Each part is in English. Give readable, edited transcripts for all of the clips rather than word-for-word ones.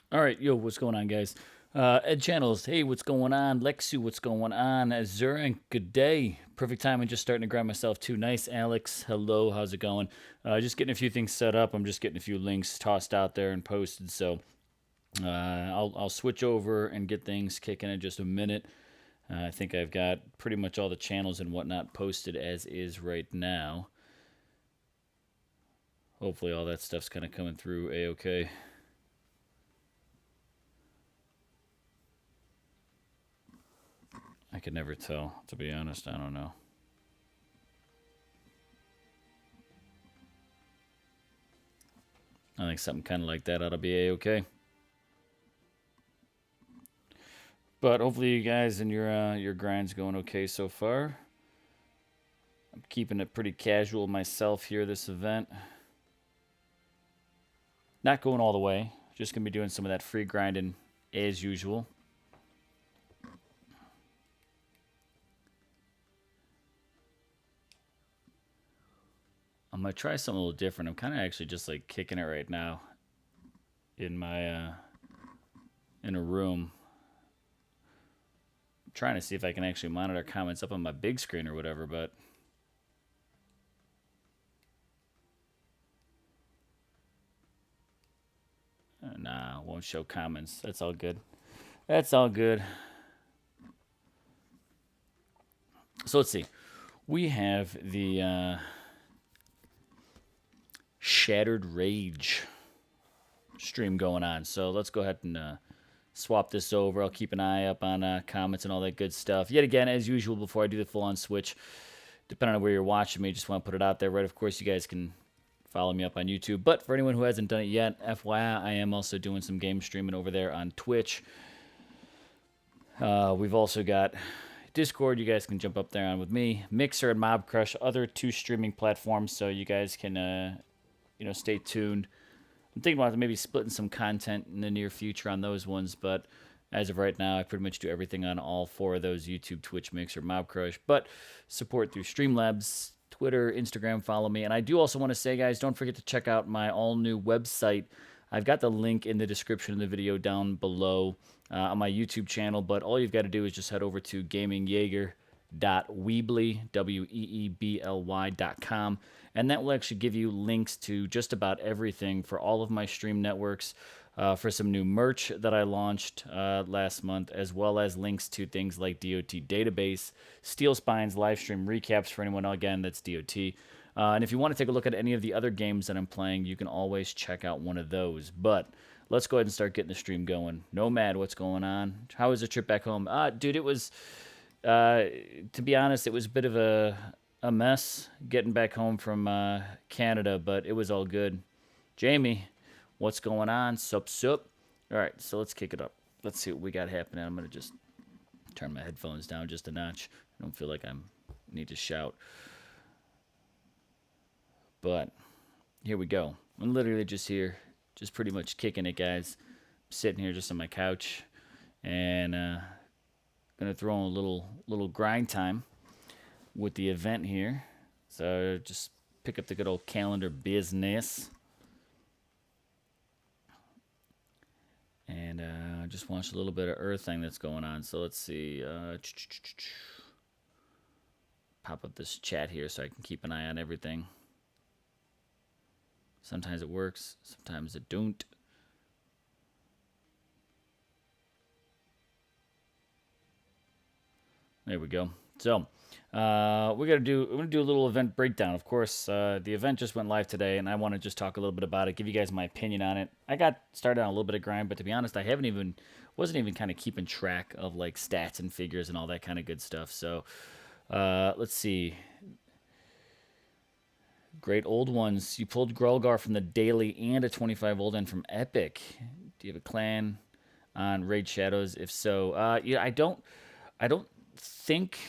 All right, yo, what's going on, guys? Ed Channels, hey, what's going on? Lexu, what's going on? Azurin, good day. Perfect time. I'm just starting to grab myself too. Nice, Alex. Hello, how's it going? Just getting a few things set up. I'm just getting a few links tossed out there and posted. So I'll switch over and get things kicking in just a minute. I think I've got pretty much all the channels and whatnot posted as is right now. Hopefully, all that stuff's kind of coming through a-okay. I could never tell, to be honest. I don't know. I think something kind of like that ought to be a-okay. But hopefully you guys and your grind's going okay so far. I'm keeping it pretty casual myself here this event. Not going all the way. Just gonna be doing some of that free grinding as usual. I'm gonna try something a little different. I'm kind of actually just like kicking it right now in my in a room. I'm trying to see if I can actually monitor comments up on my big screen or whatever, but nah, won't show comments. That's all good. That's all good. So let's see. We have the Shattered Rage stream going on. So let's go ahead and swap this over. I'll keep an eye up on comments and all that good stuff. Yet again, as usual, before I do the full-on switch, depending on where you're watching me, just want to put it out there, right? Of course, you guys can follow me up on YouTube. But for anyone who hasn't done it yet, FYI, I am also doing some game streaming over there on Twitch. We've also got Discord. You guys can jump up there on with me. Mixer and Mob Crush, other two streaming platforms, so you guys can, stay tuned. I'm thinking about maybe splitting some content in the near future on those ones, but as of right now, I pretty much do everything on all four of those: YouTube, Twitch, Mixer, Mob Crush. But support through Streamlabs, Twitter, Instagram, follow me. And I do also want to say, guys, don't forget to check out my all-new website. I've got the link in the description of the video down below on my YouTube channel, but all you've got to do is just head over to gamingjaeger.weebly, weebly.com, and that will actually give you links to just about everything for all of my stream networks, for some new merch that I launched last month, as well as links to things like DOT Database, Steel Spines live stream recaps for anyone, again, that's DOT. And if you want to take a look at any of the other games that I'm playing, you can always check out one of those. But let's go ahead and start getting the stream going. Nomad, what's going on? How was the trip back home? Dude, it was, to be honest, it was a bit of a mess getting back home from Canada, but it was all good. Jamie, what's going on? Sup, sup. All right, so let's kick it up. Let's see what we got happening. I'm going to just turn my headphones down just a notch. I don't feel like I need to shout. But here we go. I'm literally just here, just pretty much kicking it, guys. Sitting here just on my couch, and gonna throw in a little grind time with the event here. So just pick up the good old calendar business, and just watch a little bit of Earth thing that's going on. So let's see. Pop up this chat here so I can keep an eye on everything. Sometimes it works, sometimes it don't. There we go. So we're gonna do a little event breakdown. Of course, the event just went live today, and I want to just talk a little bit about it, give you guys my opinion on it. I got started on a little bit of grind, but to be honest, I wasn't even kind of keeping track of like stats and figures and all that kind of good stuff. So let's see. Great old ones. You pulled Grolgar from the daily and a 25 old end from Epic. Do you have a clan on Raid Shadows? If so, yeah, I don't think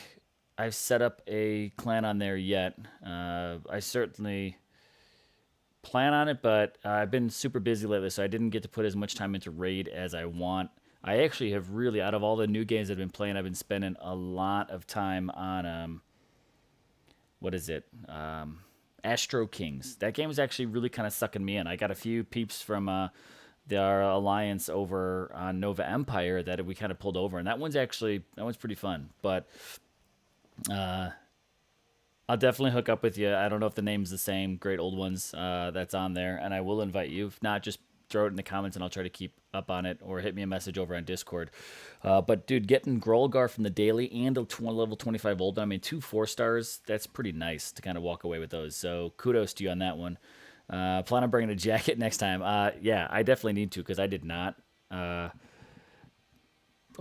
I've set up a clan on there yet. I certainly plan on it, but I've been super busy lately, so I didn't get to put as much time into Raid as I want. I actually have really, out of all the new games I've been playing, I've been spending a lot of time on what is it? Astro Kings. That game is actually really kind of sucking me in. I got a few peeps from our alliance over on Nova Empire that we kind of pulled over, and that one's pretty fun. But I'll definitely hook up with you. I don't know if the name's the same. Great Old Ones that's on there, and I will invite you. If not, just throw it in the comments, and I'll try to keep up on it, or hit me a message over on Discord. But dude, getting Grolgar from the daily and a level 25 old, I mean, 2 4 stars. That's pretty nice to kind of walk away with those. So kudos to you on that one. Plan on bringing a jacket next time. Yeah, I definitely need to because I did not.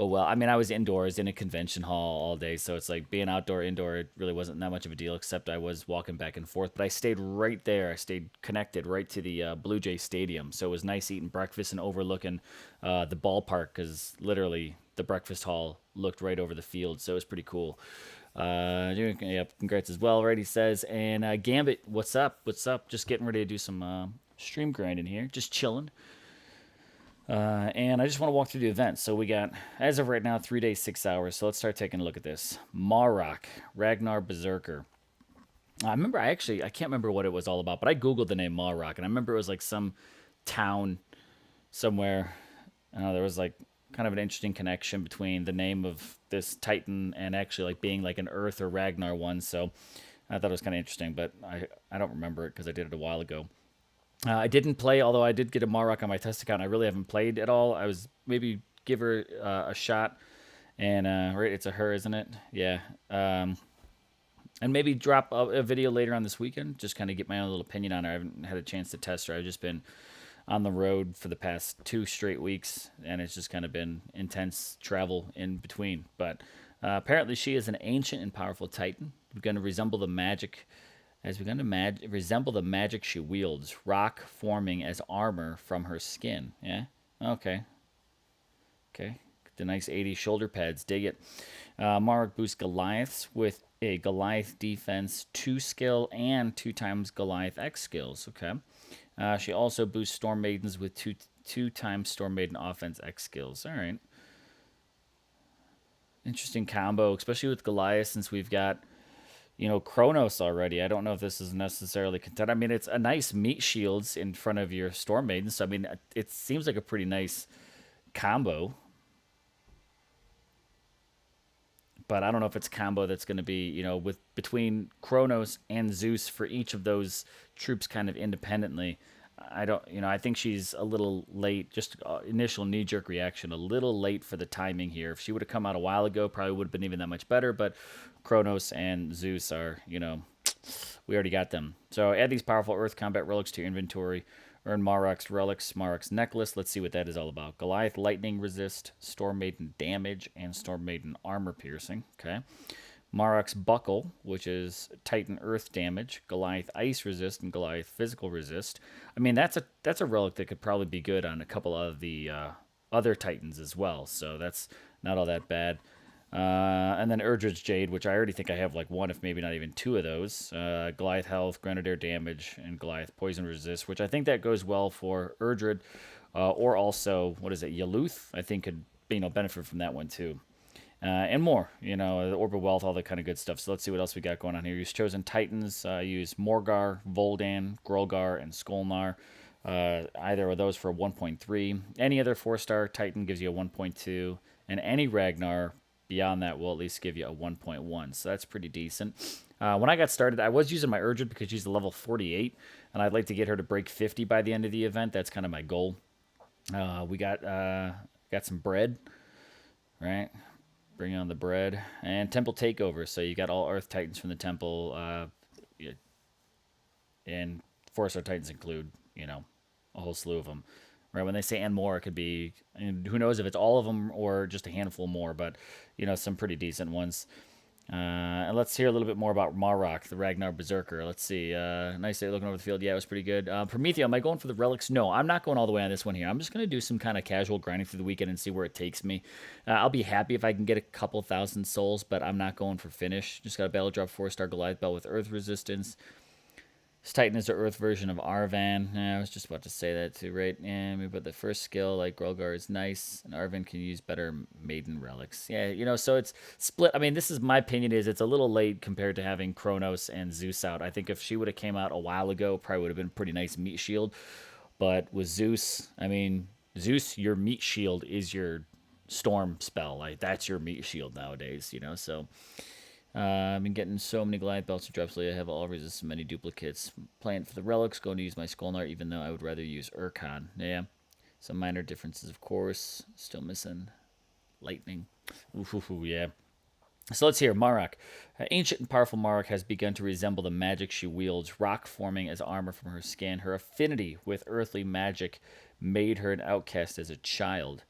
Oh well, I mean, I was indoors in a convention hall all day, so it's like being outdoor, indoor. It really wasn't that much of a deal, except I was walking back and forth. But I stayed right there. I stayed connected right to the Blue Jay Stadium, so it was nice eating breakfast and overlooking the ballpark because literally the breakfast hall looked right over the field, so it was pretty cool. Yep, congrats as well. Right, he says, and Gambit, what's up? What's up? Just getting ready to do some stream grinding here, just chilling. And I just want to walk through the event. So we got, as of right now, 3 days, 6 hours. So let's start taking a look at this. Marok, Ragnar Berserker. I can't remember what it was all about, but I Googled the name Marok, and I remember it was like some town somewhere. There was like kind of an interesting connection between the name of this Titan and actually like being like an Earth or Ragnar one. So I thought it was kind of interesting, but I don't remember it because I did it a while ago. I didn't play, although I did get a Marok on my test account. I really haven't played at all. I was maybe give her a shot, and right, it's a her, isn't it? Yeah. And maybe drop a video later on this weekend. Just kind of get my own little opinion on her. I haven't had a chance to test her. I've just been on the road for the past 2 straight weeks, and it's just kind of been intense travel in between. But apparently, she is an ancient and powerful Titan, going to resemble the magic has begun to resemble the magic she wields, rock forming as armor from her skin. Yeah? Okay. Okay. The nice 80 shoulder pads. Dig it. Marok boosts Goliaths with a Goliath defense 2 skill and 2 times Goliath X skills. Okay. She also boosts Storm Maidens with 2 times Storm Maiden offense X skills. All right. Interesting combo, especially with Goliath, since we've got Kronos already. I don't know if this is necessarily content. I mean, it's a nice meat shields in front of your Storm Maiden, so I mean, it seems like a pretty nice combo. But I don't know if it's a combo that's going to be, with between Kronos and Zeus for each of those troops kind of independently. I don't, I think she's a little late. Just initial knee-jerk reaction, a little late for the timing here. If she would have come out a while ago, probably would have been even that much better. But Kronos and Zeus are, we already got them. So add these powerful Earth combat relics to your inventory. Earn Marok's relics, Marok's necklace. Let's see what that is all about. Goliath lightning resist, Storm Maiden damage, and Storm Maiden armor piercing. Okay. Marok's buckle, which is Titan Earth damage, Goliath ice resist, and Goliath physical resist. I mean, that's a relic that could probably be good on a couple of the other Titans as well. So that's not all that bad. And then Urdred's Jade, which I already think I have like 1, if maybe not even 2 of those. Goliath health, Grenadier damage, and Goliath poison resist, which I think that goes well for Urdred. Or also, what is it, Yaluth? I think could benefit from that one too. And more, the Orb of Wealth, all that kind of good stuff. So let's see what else we got going on here. Use Chosen Titans, use Morgar, Voldan, Grolgar, and Skolnar. Either of those for 1.3. Any other 4-star Titan gives you a 1.2. And any Ragnar beyond that will at least give you a 1.1. So that's pretty decent. When I got started, I was using my Urdred because she's a level 48. And I'd like to get her to break 50 by the end of the event. That's kind of my goal. We got some bread, right? Bring on the bread. And Temple Takeover. So you got all Earth Titans from the Temple. And 4-star Titans include, a whole slew of them. Right? When they say and more, it could be, and who knows if it's all of them or just a handful more. But, some pretty decent ones. And let's hear a little bit more about Marok, the Ragnar Berserker. Let's see. Nice day looking over the field. Yeah, it was pretty good. Promethea, am I going for the relics? No, I'm not going all the way on this one here. I'm just going to do some kind of casual grinding through the weekend and see where it takes me. I'll be happy if I can get a couple thousand souls, but I'm not going for finish. Just got a battle drop 4-star Goliath Belt with Earth Resistance. This Titan is the Earth version of Arvan. I was just about to say that too, right? But the first skill, like Grolgar, is nice, and Arvan can use better Maiden relics. Yeah, so it's split. I mean, this is my opinion. It's a little late compared to having Kronos and Zeus out. I think if she would have came out a while ago, probably would have been a pretty nice meat shield. But with Zeus, I mean, Zeus, your meat shield is your storm spell. Like that's your meat shield nowadays, you know. So I've been getting so many Goliath belts and drops lately. I have all resist many duplicates. Playing for the relics, going to use my Skullnar, even though I would rather use Urkon. Yeah, some minor differences, of course. Still missing lightning. Ooh, yeah. So let's hear Marok. Ancient and powerful Marok has begun to resemble the magic she wields, rock forming as armor from her skin. Her affinity with earthly magic made her an outcast as a child.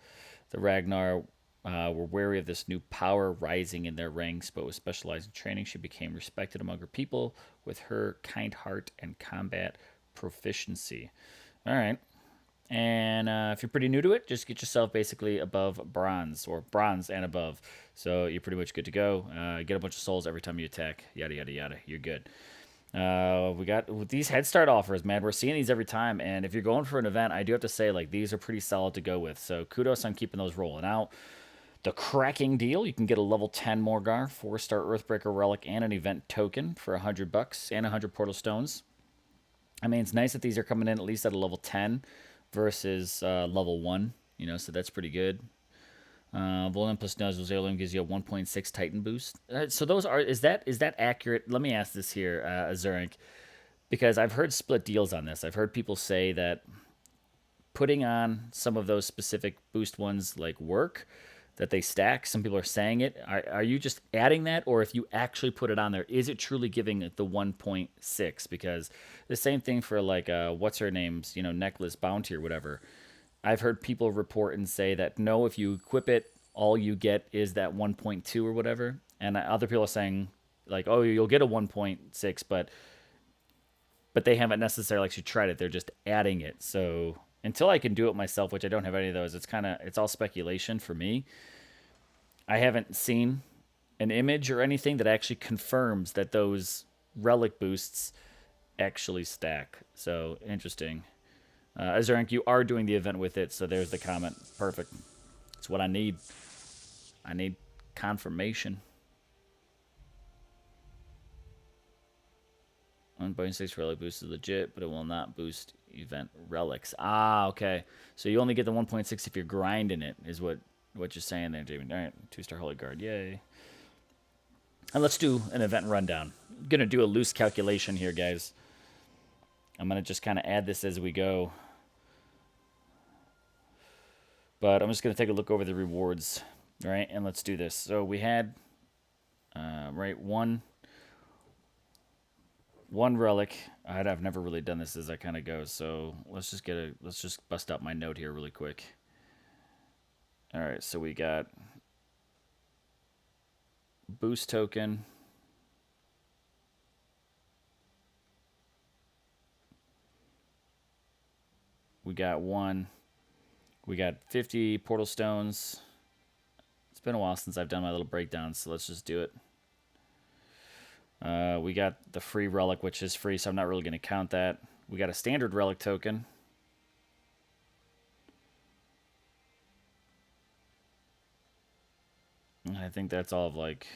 The Ragnar were wary of this new power rising in their ranks, but with specialized training, she became respected among her people with her kind heart and combat proficiency. All right. And if you're pretty new to it, just get yourself basically above bronze or bronze and above. So you're pretty much good to go. Get a bunch of souls every time you attack. Yada, yada, yada. You're good. We got these head start offers, man. We're seeing these every time. And if you're going for an event, I do have to say, like, these are pretty solid to go with. So kudos on keeping those rolling out. The cracking deal, you can get a level 10 Morgar, 4-star Earthbreaker Relic, and an event token for $100 and 100 Portal Stones. I mean, it's nice that these are coming in at least at a level 10 versus level 1, you know, so that's pretty good. Volume plus Nuzzles Heirloom gives you a 1.6 Titan boost. So those are, is that accurate? Let me ask this here, Azurik, because I've heard split deals on this. I've heard people say that putting on some of those specific boost ones like work, that they stack. Some people are saying it. Are you just adding that, or if you actually put it on there, is it truly giving it the 1.6? Because the same thing for like what's her name's, you know, necklace bounty or whatever. I've heard people report and say that no, if you equip it, all you get is that 1.2 or whatever. And other people are saying like, oh, you'll get a 1.6, but they haven't necessarily actually tried it. They're just adding it. So until I can do it myself, which I don't have any of those, it's all speculation for me. I haven't seen an image or anything that actually confirms that those relic boosts actually stack. So interesting. Azurank, you are doing the event with it, so there's the comment. Perfect. That's what I need. I need confirmation. 1.6 relic boost is legit, but it will not boost event relics. Ah, okay. So you only get the 1.6 if you're grinding it, is what you're saying there, Jamie. All right, 2-star Holy Guard. Yay. And let's do an event rundown. I'm going to do a loose calculation here, guys. I'm going to just kind of add this as we go. But I'm just going to take a look over the rewards, right? And let's do this. So we had, right, one relic. I've never really done this as I kind of go. So let's just bust out my note here really quick. All right, so we got boost token. We got one. We got 50 portal stones. It's been a while since I've done my little breakdown, so let's just do it. We got the free relic, which is free, so I'm not really going to count that. We got a standard relic token. I think that's all of like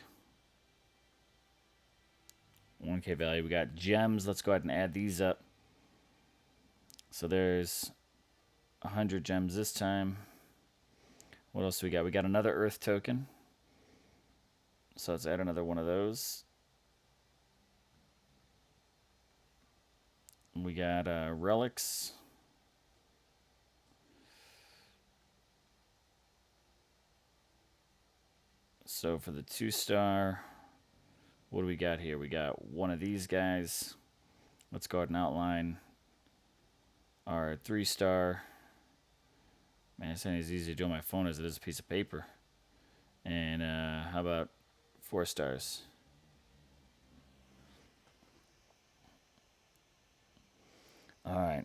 1K value. We got gems. Let's go ahead and add these up. So there's 100 gems this time. What else do we got? We got another earth token. So let's add another one of those. We got relics. So for the 2-star, what do we got here? We got one of these guys. Let's go ahead and outline our 3-star. Man, it's not as easy to do on my phone as it is a piece of paper. And how about 4 stars? All right.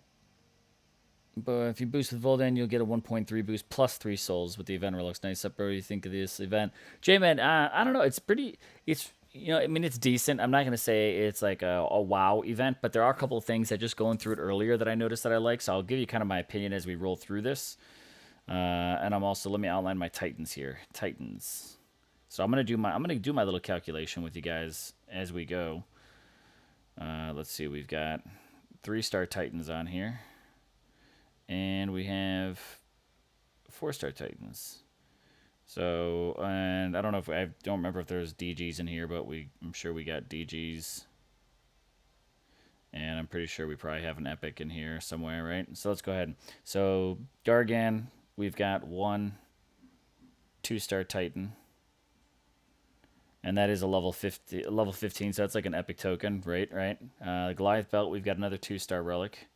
But if you boost with Voldan, you'll get a 1.3 boost plus 3 souls with the event relics. Nice up, bro. What do you think of this event? J-Man, I don't know. It's pretty, it's, you know, I mean, it's decent. I'm not going to say it's like a wow event, but there are a couple of things that just going through it earlier that I noticed that I like. So I'll give you kind of my opinion as we roll through this. And I'm also, let me outline my Titans here. Titans. So I'm going to do my little calculation with you guys as we go. Let's see. We've got 3-star Titans on here. And we have 4-star Titans. So, and I don't know if I don't remember if there's DGs in here, but I'm sure we got DGs. And I'm pretty sure we probably have an epic in here somewhere, right? So let's go ahead. So Gargan, we've got one 2-star Titan. And that is a level 15, so that's like an epic token, right? Goliath Belt, we've got another 2-star relic.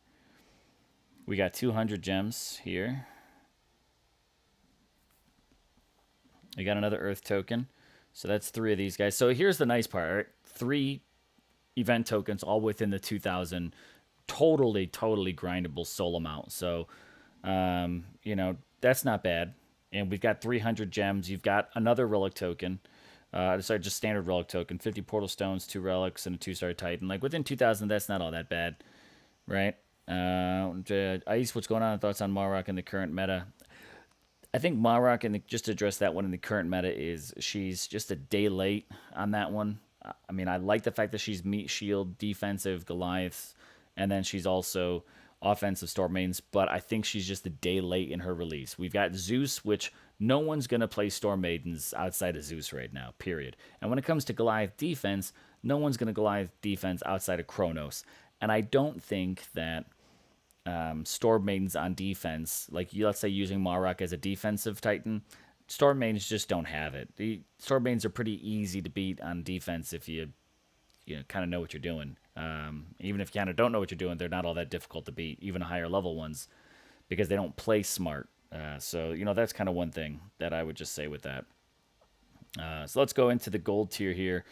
We got 200 gems here. We got another Earth token. So that's 3 of these guys. So here's the nice part, right? 3 event tokens all within the 2,000 totally grindable soul amount. So, that's not bad. And we've got 300 gems. You've got another relic token. Sorry, just standard relic token. 50 portal stones, 2 relics, and a 2-star Titan. Like within 2,000, that's not all that bad, right? Ice, what's going on? Thoughts on Marok in the current meta? I think Marok, and just to address that one in the current meta, is she's just a day late on that one. I mean, I like the fact that she's meat shield, defensive Goliaths, and then she's also offensive Storm Maidens, but I think she's just a day late in her release. We've got Zeus, which no one's going to play Storm Maidens outside of Zeus right now, period. And when it comes to Goliath defense, no one's going to Goliath defense outside of Kronos. And I don't think that Storm Maidens on defense, like let's say using Marok as a defensive Titan, Storm Maidens just don't have it. The Storm Maidens are pretty easy to beat on defense if you kind of know what you're doing. Even if you kind of don't know what you're doing, they're not all that difficult to beat, even higher level ones, because they don't play smart. So that's kind of one thing that I would just say with that. So let's go into the gold tier here.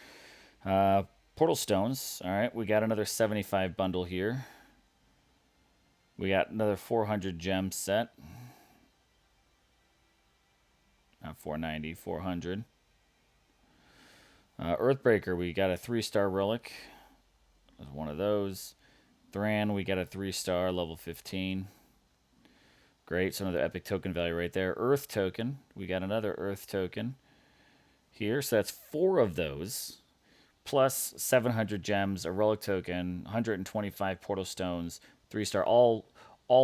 Portal Stones. All right, we got another 75 bundle here. We got another 400 gem set. Not 490, 400. Earthbreaker, we got a 3-star relic. There's one of those. Thran, we got a 3-star, level 15. Great, so another epic token value right there. Earth token, we got another Earth token here. So that's 4 of those, plus 700 gems, a relic token, 125 portal stones, 3-star, all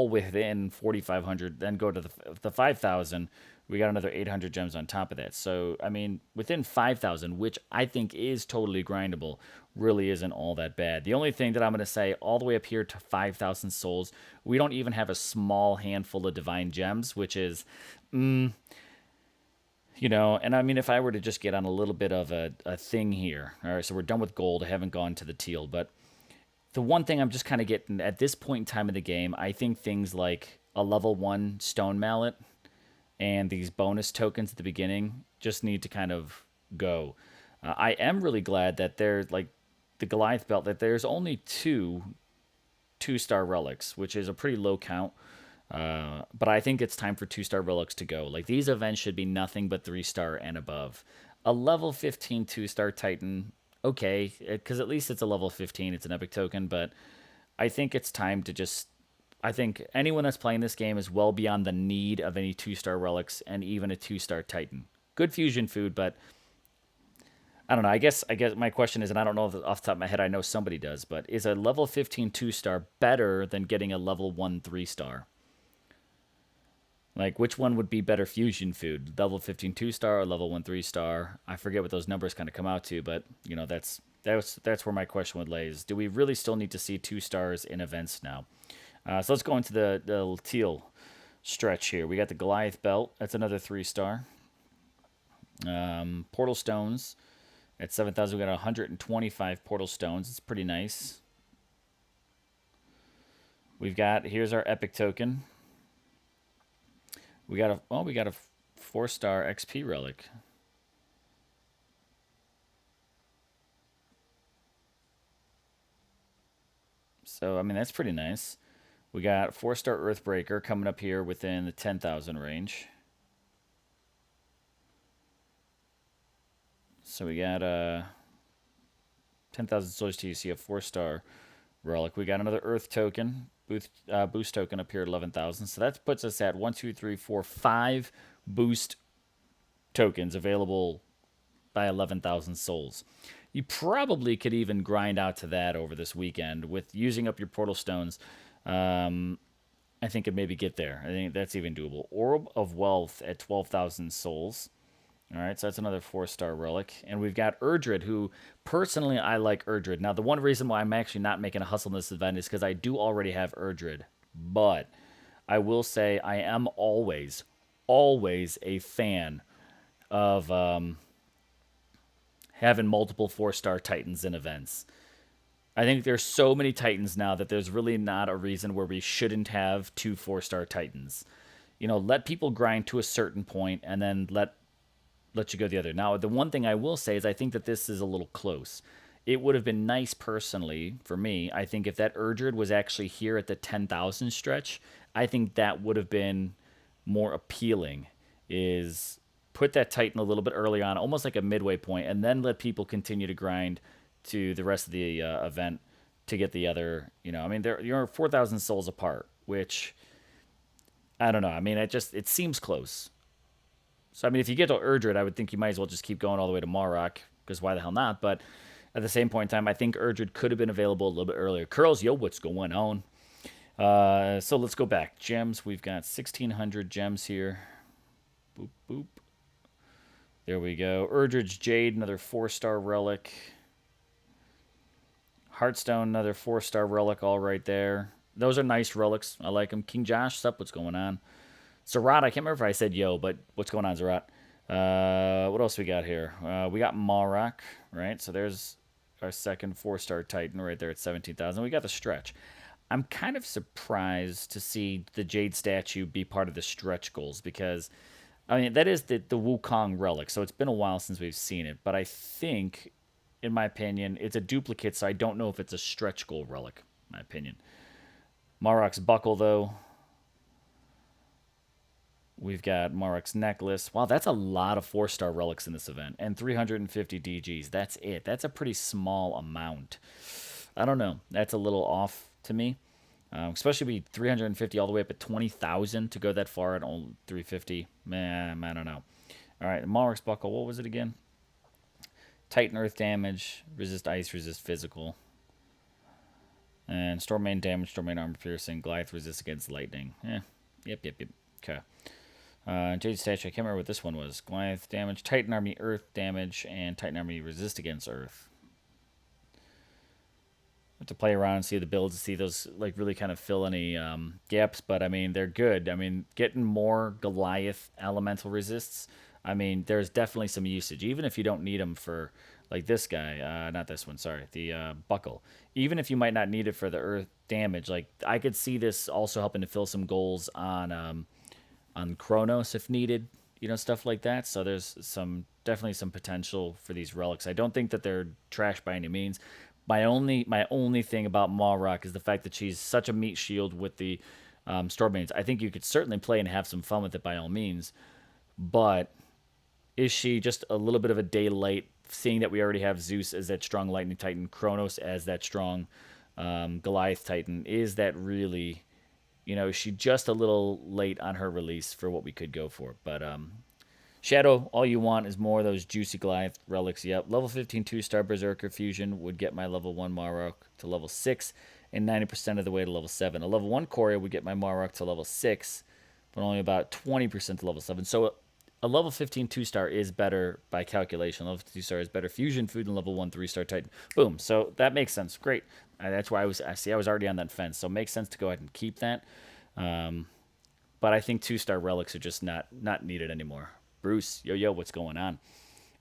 within 4,500. Then go to the 5,000. We got another 800 gems on top of that. So, I mean, within 5,000, which I think is totally grindable, really isn't all that bad. The only thing that I'm going to say, all the way up here to 5,000 souls, we don't even have a small handful of divine gems, which is, and I mean, if I were to just get on a little bit of a thing here, all right, so we're done with gold. I haven't gone to the teal, but the one thing I'm just kind of getting at this point in time of the game, I think things like a level 1 stone mallet and these bonus tokens at the beginning just need to kind of go. I am really glad that there's like the Goliath belt, that there's only 2-star relics, which is a pretty low count. But I think it's time for 2-star relics to go. Like these events should be nothing but 3-star and above. A level 15 2-star Titan, okay, because at least it's a level 15. It's an epic token, but I think it's time to just... I think anyone that's playing this game is well beyond the need of any 2-star relics and even a 2-star Titan. Good fusion food, but I don't know. I guess my question is, and I don't know if off the top of my head, I know somebody does, but is a level 15 2-star better than getting a level 1 3-star? Like, which one would be better fusion food? Level 15 2-star or level 1 3-star? I forget what those numbers kind of come out to, but that's where my question would lay. Is do we really still need to see 2 stars in events now? So let's go into the teal stretch here. We got the Goliath belt. That's another 3-star. Portal stones at 7,000. We got 125 portal stones. It's pretty nice. Here's our epic token. We got a 4-star XP relic. So I mean that's pretty nice. We got 4-star Earthbreaker coming up here within the 10,000 range. So we got 10,000 souls to see a 4-star relic. We got another Earth token, boost token up here at 11,000. So that puts us at 1, 2, 3, 4, 5 boost tokens available by 11,000 souls. You probably could even grind out to that over this weekend with using up your portal stones. And I think could maybe get there. I think that's even doable. Orb of Wealth at 12,000 souls. All right, so that's another 4-star relic. And we've got Urdred, who personally I like Urdred. Now, the one reason why I'm actually not making a hustle in this event is because I do already have Urdred. But I will say I am always a fan of having multiple 4-star Titans in events. I think there's so many Titans now that there's really not a reason where we shouldn't have two 4-star Titans. Let people grind to a certain point and then let you go the other. Now, the one thing I will say is I think that this is a little close. It would have been nice personally for me. I think if that Urdred was actually here at the 10,000 stretch, I think that would have been more appealing. Is put that Titan a little bit early on, almost like a midway point, and then let people continue to grind to the rest of the event to get the other. I mean, you're 4,000 souls apart, which I don't know. I mean, it seems close. So I mean, if you get to Urdred, I would think you might as well just keep going all the way to Marok, because why the hell not? But at the same point in time, I think Urdred could have been available a little bit earlier. Curls, yo, what's going on? So let's go back. Gems, we've got 1,600 gems here. Boop, boop. There we go. Urdred's Jade, another 4-star relic. Heartstone, another 4-star relic, all right there. Those are nice relics. I like them. King Josh, sup? What's going on? Zerat, I can't remember if I said yo, but what's going on, Zerat? What else we got here? We got Marok, right? So there's our second 4-star Titan right there at 17,000. We got the stretch. I'm kind of surprised to see the Jade statue be part of the stretch goals because, I mean, that is the Wukong relic, so it's been a while since we've seen it. But I think, in my opinion, it's a duplicate, so I don't know if it's a stretch goal relic, in my opinion. Marok's buckle, though. We've got Marok's necklace. Wow, that's a lot of 4-star relics in this event. And 350 DGs. That's it. That's a pretty small amount. I don't know. That's a little off to me. Especially be 350 all the way up at 20,000 to go that far at only 350. Man, I don't know. All right, Marok's buckle. What was it again? Titan earth damage, resist ice, resist physical. And Stormmain damage, Stormmain armor piercing, Goliath resist against lightning. Yep. Okay. Jade statue, I can't remember what this one was. Goliath damage, Titan army earth damage, and Titan army resist against earth. Have to play around and see the builds to see those like really kind of fill any gaps, but I mean they're good. I mean getting more Goliath elemental resists. I mean there's definitely some usage, even if you don't need them for like this guy. Not this one, sorry, the buckle. Even if you might not need it for the earth damage, like I could see this also helping to fill some goals on Chronos if needed, stuff like that. So there's definitely some potential for these relics. I don't think that they're trash by any means. My only thing about Marok is the fact that she's such a meat shield with the Stormmains. I think you could certainly play and have some fun with it by all means, but is she just a little bit of a day late, seeing that we already have Zeus as that strong Lightning Titan, Chronos as that strong Goliath Titan? Is that really, is she just a little late on her release for what we could go for? But Shadow, all you want is more of those juicy Goliath relics. Yep, level 15 2-star Berserker Fusion would get my level 1 Marok to level 6 and 90% of the way to level 7. A level 1 Coria would get my Marok to level 6, but only about 20% to level 7. So a level 15 2-star is better by calculation. Level 2-star is better fusion food than level 1 3-star Titan. Boom. So that makes sense. Great. That's why I was already on that fence. So it makes sense to go ahead and keep that. But I think 2-star relics are just not needed anymore. Bruce, yo, what's going on?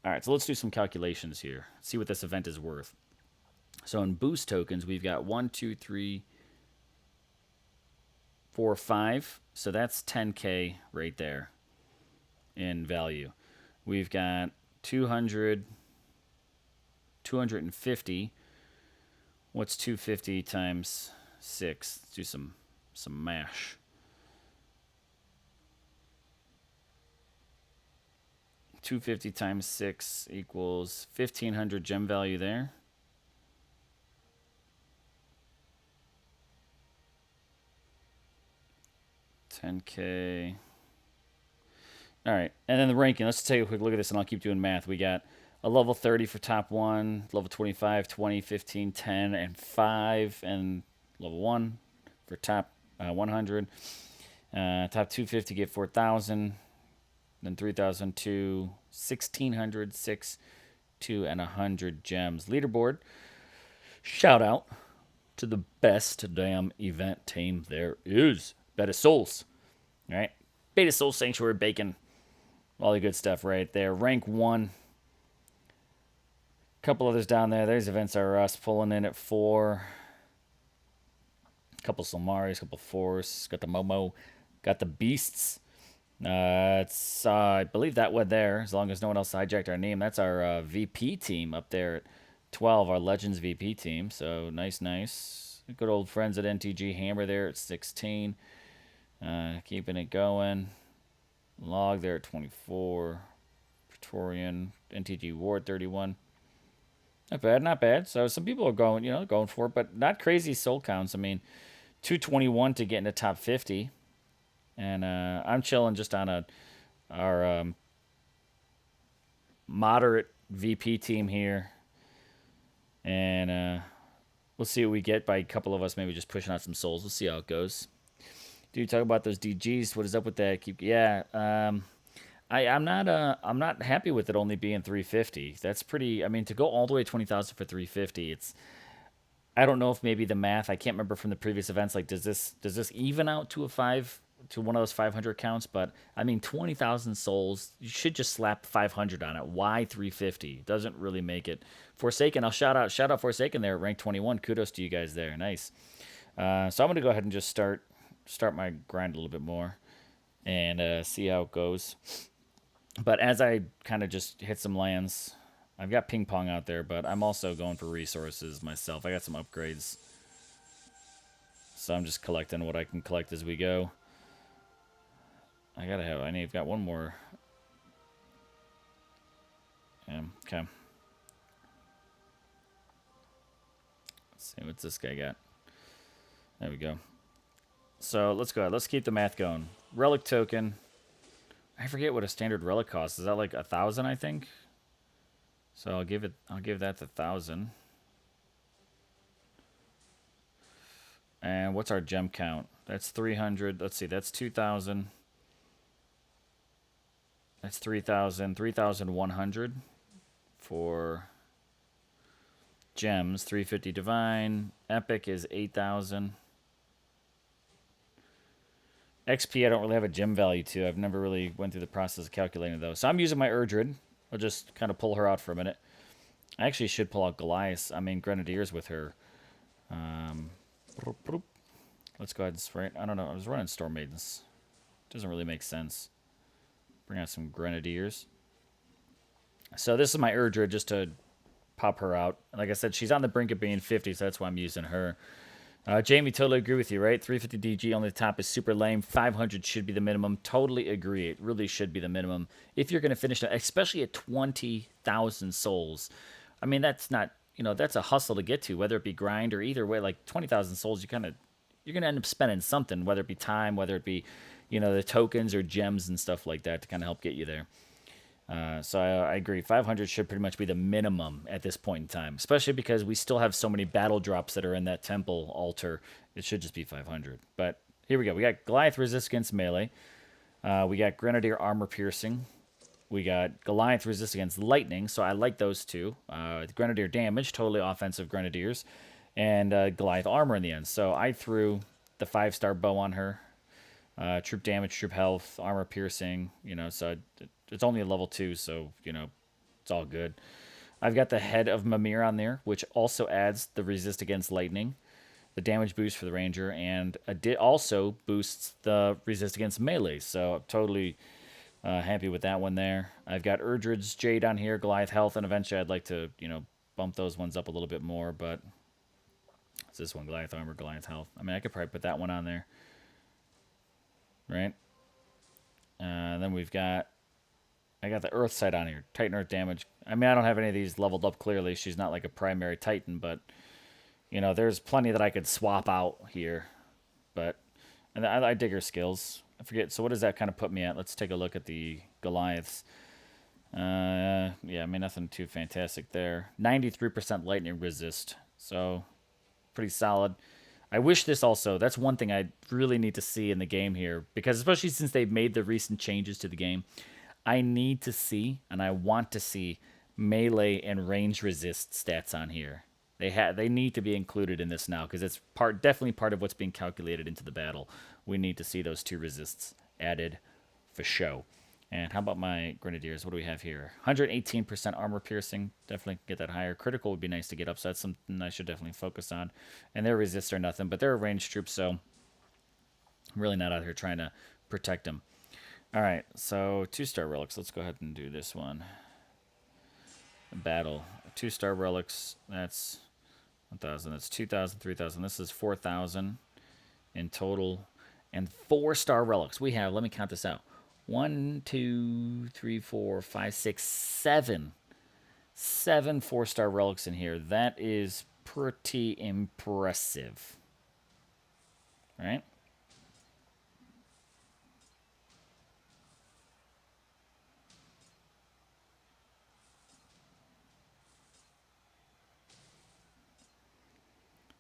All right, so let's do some calculations here. See what this event is worth. So in boost tokens, we've got 1, 2, 3, 4, 5. So that's 10K right there in value. We've got 200, 250. What's 250 times 6? Let's do some mash. 250 times 6 equals 1,500 gem value there. $10K. All right, and then the ranking. Let's take a quick look at this, and I'll keep doing math. We got a level 30 for top 1, level 25, 20, 15, 10, and 5, and level 1 for top 100. Top 250 get 4,000. Then 3,000 to 1,600, 6, 2, and 100 gems. Leaderboard. Shout out to the best damn event team there is. Beta Souls. All right. Beta Soul Sanctuary Bacon. All the good stuff right there. Rank 1. Couple others down there. There's Events Are Us pulling in at 4. Couple Solmaris, couple Force. Got the Momo. Got the Beasts. It's I believe that one there, as long as no one else hijacked our name. That's our VP team up there at 12, our Legends VP team. So nice, nice. Good old friends at NTG Hammer there at 16. Keeping it going. Log there at 24. Praetorian. NTG Ward 31. Not bad, not bad. So some people are going, going for it, but not crazy soul counts. I mean, 221 to get in the top 50. And I'm chilling just on our moderate VP team here. And we'll see what we get by a couple of us maybe just pushing out some souls. We'll see how it goes. Dude, talk about those DGs. What is up with that? I'm not happy with it only being 350. That's pretty. I mean, to go all the way 20,000 for 350, I don't know if maybe the math. I can't remember from the previous events. Like, does this even out to one of those 500 counts? But I mean, 20,000 souls. You should just slap 500 on it. Why 350? Doesn't really make it. Forsaken. I'll shout out Forsaken there at rank 21. Kudos to you guys there. Nice. So I'm gonna go ahead and just start my grind a little bit more and see how it goes. But as I kind of just hit some lands, I've got ping pong out there, but I'm also going for resources myself. I got some upgrades. So I'm just collecting what I can collect as we go. I've got one more. Yeah, okay. Let's see, what's this guy got? There we go. So let's go ahead. Let's keep the math going. Relic token. I forget what a standard relic costs. Is that like 1,000, I think? So I'll give that to 1,000. And what's our gem count? That's 300. Let's see, that's 2,000. That's 3,000. 3,100 for gems. 350 divine. Epic is 8,000. XP, I don't really have a gem value to. I've never really went through the process of calculating those. So I'm using my Urdred. I'll just kind of pull her out for a minute. I actually should pull out Goliath. I mean, Grenadiers with her. Let's go ahead and spray it. I don't know. I was running Storm Maidens. Doesn't really make sense. Bring out some Grenadiers. So this is my Urdred just to pop her out. Like I said, she's on the brink of being 50, so that's why I'm using her. Jamie, totally agree with you, right? 350 DG on the top is super lame. 500 should be the minimum. Totally agree. It really should be the minimum. If you're going to finish that, especially at 20,000 souls. I mean, that's not, that's a hustle to get to, whether it be grind or either way. Like 20,000 souls, you're going to end up spending something, whether it be time, whether it be, the tokens or gems and stuff like that to kind of help get you there. So I agree. 500 should pretty much be the minimum at this point in time, especially because we still have so many battle drops that are in that temple altar. It should just be 500. But here we go. We got Goliath resist against melee. We got Grenadier armor piercing. We got Goliath resist against lightning. So I like those two. Grenadier damage, totally offensive Grenadiers. And Goliath armor in the end. So I threw the 5-star bow on her. Troop damage, troop health, armor piercing. So it's only a level 2, so, it's all good. I've got the head of Mimir on there, which also adds the resist against lightning, the damage boost for the ranger, and it also boosts the resist against melee. So I'm totally happy with that one there. I've got Urdred's Jade on here, Goliath health, and eventually I'd like to, bump those ones up a little bit more, but it's this one, Goliath armor, Goliath health. I mean, I could probably put that one on there, right? Then I got the Earth side on here. Titan Earth damage. I mean, I don't have any of these leveled up clearly. She's not like a primary Titan, but, there's plenty that I could swap out here. And I dig her skills. I forget. So what does that kind of put me at? Let's take a look at the Goliaths. Yeah, I mean, nothing too fantastic there. 93% lightning resist. So, pretty solid. I wish this also, that's one thing I really need to see in the game here, because especially since they've made the recent changes to the game, I need to see and I want to see melee and range resist stats on here. They need to be included in this now because it's definitely part of what's being calculated into the battle. We need to see those two resists added for show. And how about my Grenadiers? What do we have here? 118% armor piercing. Definitely get that higher. Critical would be nice to get up, so that's something I should definitely focus on. And their resists are nothing, but they're a ranged troop, so I'm really not out here trying to protect them. All right, so 2-star relics. Let's go ahead and do this one. Battle. 2-star relics. That's 1,000. That's 2,000, 3,000. This is 4,000 in total. And 4-star relics. We have, let me count this out. 1, 2, 3, 4, 5, 6, 7. 7 4-star relics in here. That is pretty impressive. Right?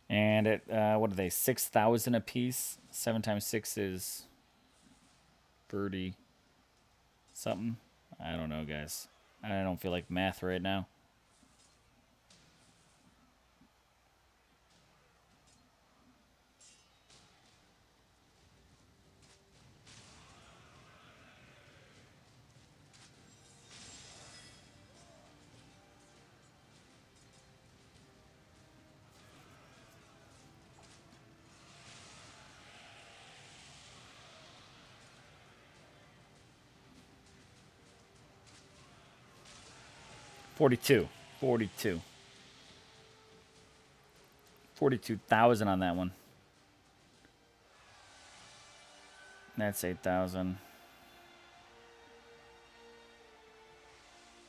And it, what are they? 6,000 a piece. 7 times 6 is 30 something. I don't know, guys. I don't feel like math right now. Forty-two. 42. 42,000 on that one. That's 8,000.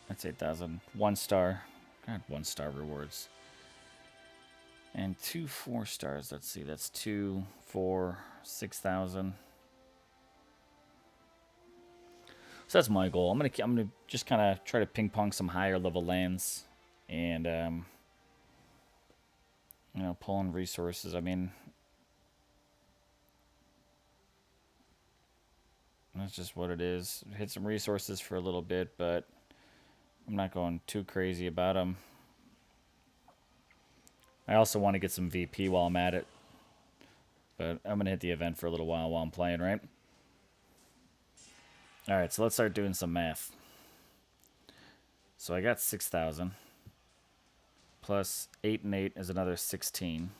That's 8,000. 1-star. God, 1-star rewards. And 2 4-stars. Let's see. That's 2, 4, 6,000. So that's my goal. I'm gonna just kind of try to ping pong some higher level lands, and you know, pull in resources. I mean, that's just what it is. Hit some resources for a little bit, but I'm not going too crazy about them. I also want to get some VP while I'm at it, but I'm gonna hit the event for a little while I'm playing, right? All right, so let's start doing some math. So I got 6,000 plus 8 and 8 is another 16.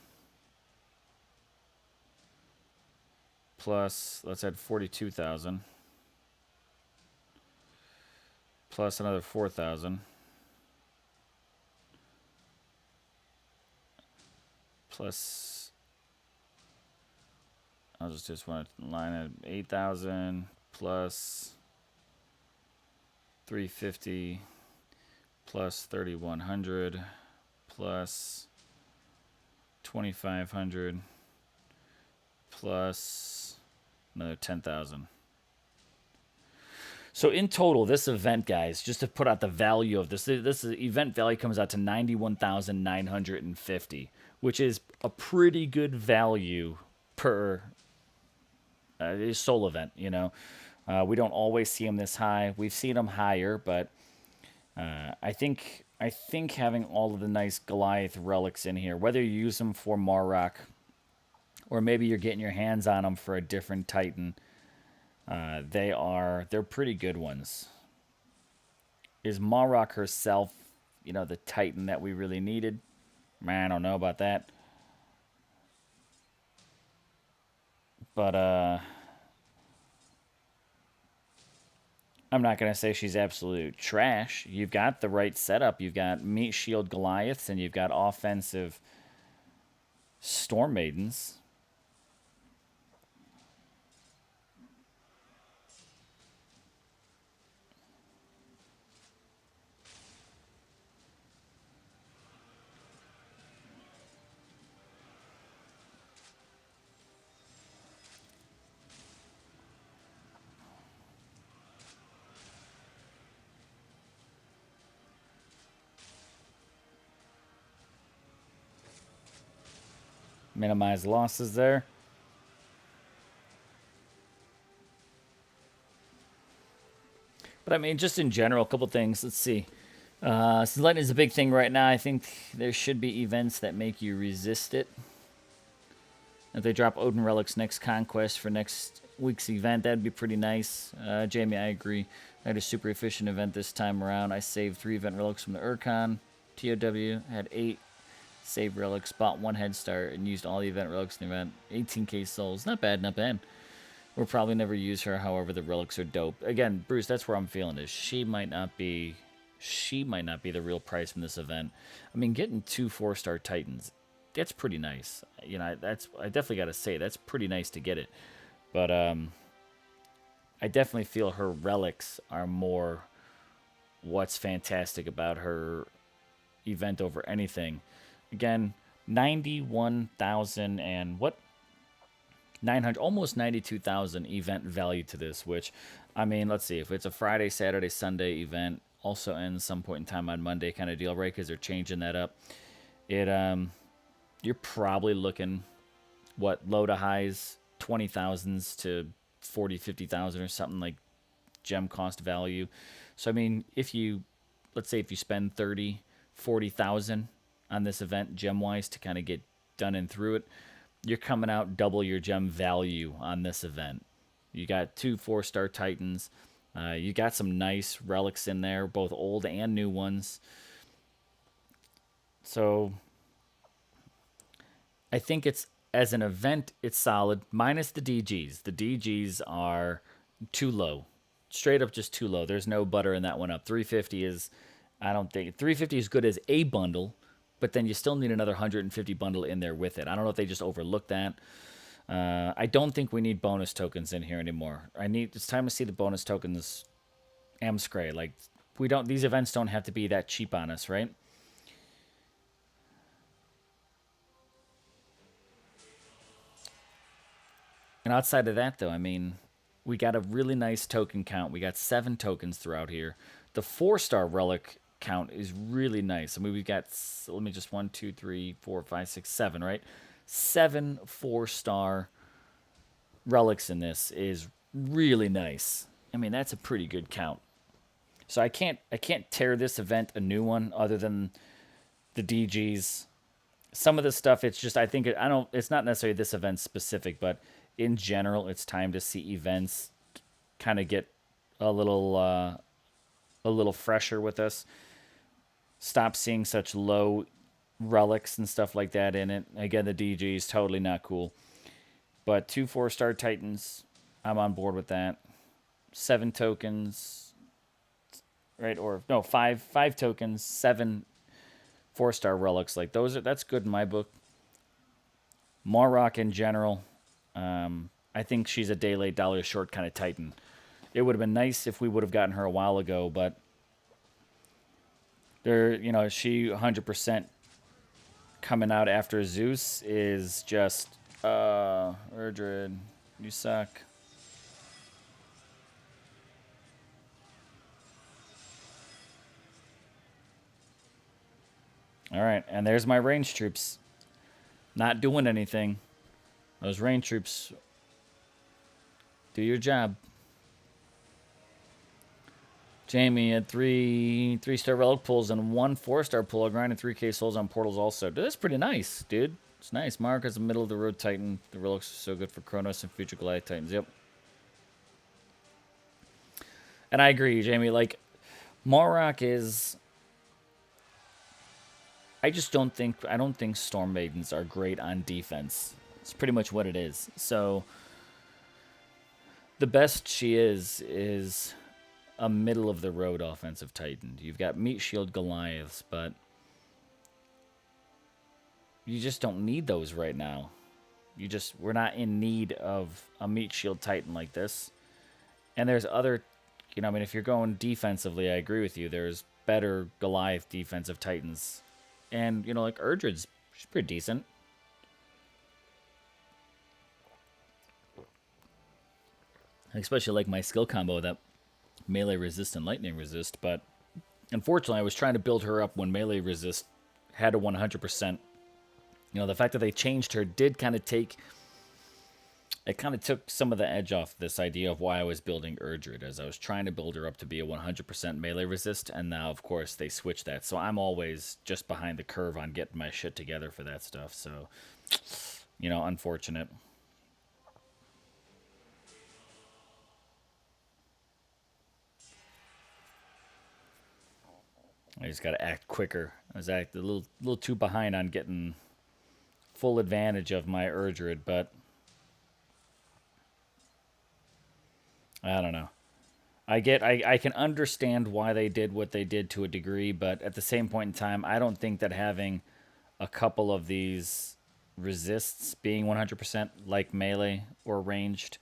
Plus, let's add 42,000. Plus another 4,000. Plus, I'll just want to line at 8,000 plus 350 plus 3,100 plus 2,500 plus another 10,000. So in total, this event, guys, just to put out the value of this event value comes out to 91,950, which is a pretty good value per soul event. You know, we don't always see them this high. We've seen them higher, but I think having all of the nice Goliath relics in here, whether you use them for Marok or maybe you're getting your hands on them for a different Titan, they're pretty good ones. Is Marok herself, you know, the Titan that we really needed? Man, I don't know about that. But I'm not going to say she's absolute trash. You've got the right setup. You've got meat shield Goliaths and you've got offensive Storm Maidens. Minimize losses there. But I mean, just in general, a couple things. Let's see. Since lightning is a big thing right now, I think there should be events that make you resist it. If they drop Odin Relics next Conquest for next week's event, that'd be pretty nice. Jamie, I agree. I had a super efficient event this time around. I saved 3 event relics from the Urkon. TOW had 8 save relics, bought 1 head start, and used all the event relics in the event. 18k souls. Not bad, not bad. We'll probably never use her, however, the relics are dope. Again, Bruce, that's where I'm feeling is she might not be the real price from this event. I mean, getting 2 4-star Titans, that's pretty nice. You know, I definitely got to say that's pretty nice to get it. But I definitely feel her relics are more what's fantastic about her event over anything. Again, 91,000 and what? 900, almost 92,000 event value to this, which, I mean, let's see. If it's a Friday, Saturday, Sunday event, also ends some point in time on Monday kind of deal, right? Because they're changing that up. You're probably looking, what, low to highs, 20,000s to 40, 50,000 or something like gem cost value. So, I mean, let's say if you spend 30, 40,000 on this event gem-wise to kind of get done and through it, you're coming out double your gem value on this event. You got 2 4-star Titans. You got some nice relics in there, both old and new ones. So I think as an event, it's solid, minus the DGs. The DGs are too low. Straight up just too low. There's no butter in that one up. 350 is, I don't think, 350 is good as a bundle, but then you still need another 150 bundle in there with it. I don't know if they just overlooked that. I don't think we need bonus tokens in here anymore. It's time to see the bonus tokens Amscray. Like, these events don't have to be that cheap on us, right? And outside of that, though, I mean, we got a really nice token count. We got 7 tokens throughout here. The 4-star relic count is really nice. I mean, we've got, let me just 1, 2, 3, 4, 5, 6, 7, right? 7 4-star relics in this is really nice. I mean, that's a pretty good count. So I can't tear this event a new one other than the DGs. Some of the stuff, it's just, I think it's not necessarily this event specific, but in general, it's time to see events kind of get a little fresher with us. Stop seeing such low relics and stuff like that in it. Again, the DG is totally not cool. But 2 4-star Titans, I'm on board with that. 7 tokens, right? Or no, 5 tokens, 7 4-star relics. Like that's good in my book. Morrock in general, I think she's a day late, dollar short kind of Titan. It would have been nice if we would have gotten her a while ago, but she 100% coming out after Zeus is just, Erdred, you suck. All right, and there's my range troops. Not doing anything. Those range troops, do your job. Jamie had 3 3-star relic pulls and 1 4-star pull. I grinded 3k souls on portals also. Dude, that's pretty nice, dude. It's nice. Mark is a middle of the road Titan. The relics are so good for Kronos and future Goliath Titans. Yep. And I agree, Jamie. Like, Morrock is. I don't think Storm Maidens are great on defense. It's pretty much what it is. So the best she is a middle of the road offensive Titan. You've got Meat Shield Goliaths, but you just don't need those right now. We're not in need of a Meat Shield Titan like this. And there's other, I mean, if you're going defensively, I agree with you. There's better Goliath defensive Titans. And, like Erdred's, she's pretty decent. I especially like my skill combo, that melee resist and lightning resist, but unfortunately I was trying to build her up when melee resist had a 100% The fact that they changed her did kind of take it kind of took some of the edge off this idea of why I was building Urdred, as I was trying to build her up to be a 100% melee resist, and now, of course, they switched that. So I'm always just behind the curve on getting my shit together for that stuff. So, unfortunate. I just got to act quicker. I was a little too behind on getting full advantage of my Urdred, but I don't know. I can understand why they did what they did to a degree, but at the same point in time, I don't think that having a couple of these resists being 100% like melee or ranged,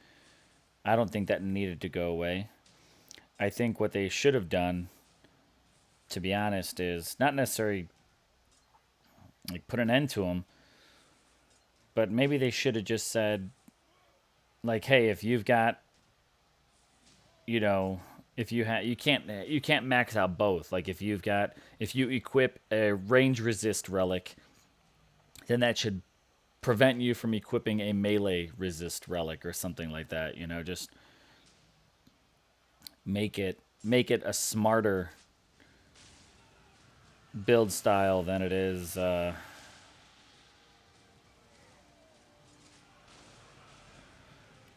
I don't think that needed to go away. I think what they should have done, to be honest, is not necessarily like put an end to them, but maybe they should have just said, like, hey, if you've got, if you can't max out both. Like if you equip a range resist relic, then that should prevent you from equipping a melee resist relic or something like that. Just make it a smarter build style than it is. Than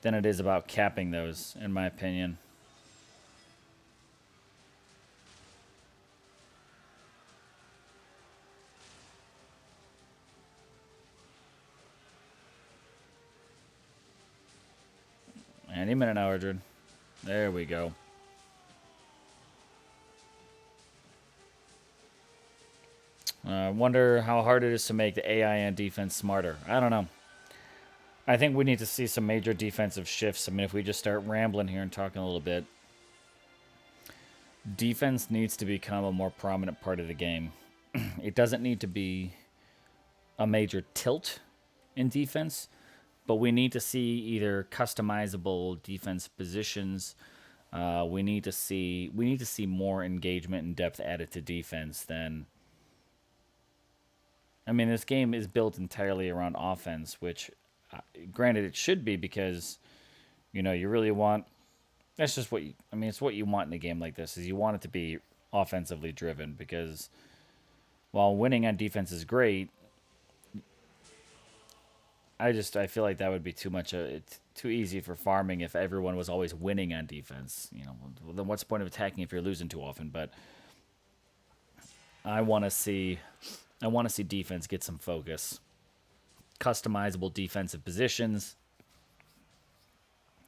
it is about capping those, in my opinion. Any minute now, Urdred. There we go. I wonder how hard it is to make the AI and defense smarter. I don't know. I think we need to see some major defensive shifts. I mean, if we just start rambling here and talking a little bit, defense needs to become a more prominent part of the game. It doesn't need to be a major tilt in defense, but we need to see either customizable defense positions. We need to see more engagement and depth added to defense than. I mean, this game is built entirely around offense, which, granted, it should be because, you really want. That's just what you. I mean, it's what you want in a game like this. Is you want it to be offensively driven because, while winning on defense is great, I feel like that would be too much. It's too easy for farming if everyone was always winning on defense. Well, then what's the point of attacking if you're losing too often? But I want to see defense get some focus. Customizable defensive positions.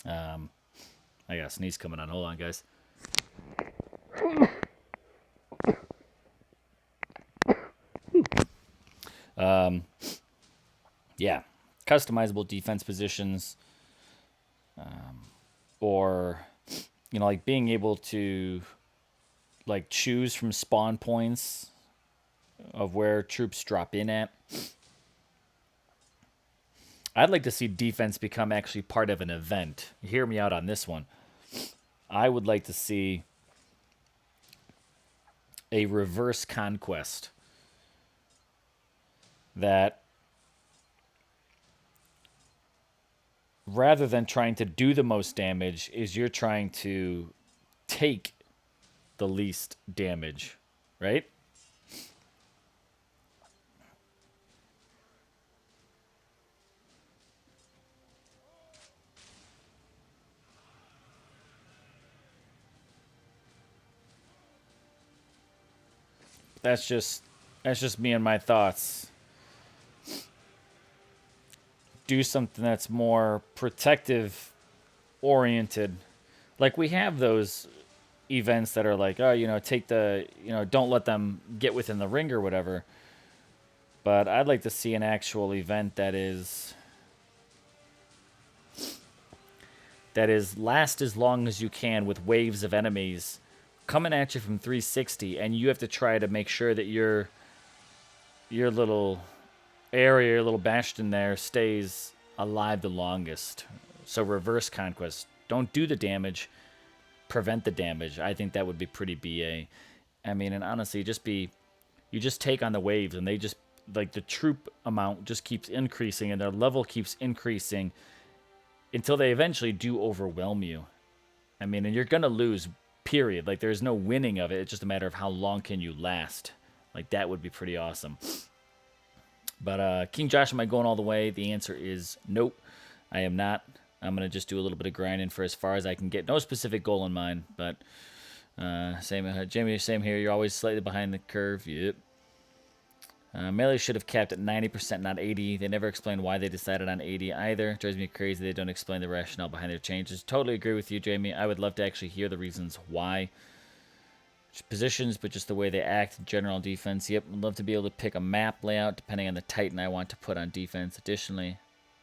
I got a sneeze coming on. Hold on, guys. Yeah, customizable defense positions, or like being able to like choose from spawn points of where troops drop in at. I'd like to see defense become actually part of an event. Hear me out on this one. I would like to see a reverse conquest that, rather than trying to do the most damage, is you're trying to take the least damage, right? That's just me and my thoughts. Do something that's more protective oriented. Like we have those events that are like, oh, take the, don't let them get within the ring or whatever. But I'd like to see an actual event that is last as long as you can with waves of enemies coming at you from 360, and you have to try to make sure that your little area, your little bastion there stays alive the longest. So reverse conquest. Don't do the damage, prevent the damage. I think that would be pretty BA. I mean, and honestly, you just take on the waves, and like the troop amount just keeps increasing and their level keeps increasing until they eventually do overwhelm you. I mean, and you're gonna lose, period. Like there's no winning of it. It's just a matter of how long can you last. Like that would be pretty awesome. But King Josh, am I going all the way? The answer is nope. I am not. I'm gonna just do a little bit of grinding for as far as I can get. No specific goal in mind, but same. Jamie, same here. You're always slightly behind the curve. Yep. Melee should have capped at 90%, not 80. They never explain why they decided on 80 either. Drives me crazy they don't explain the rationale behind their changes. Totally agree with you, Jamie. I would love to actually hear the reasons why. Positions, but just the way they act, general defense. Yep, I'd love to be able to pick a map layout depending on the Titan I want to put on defense. Additionally,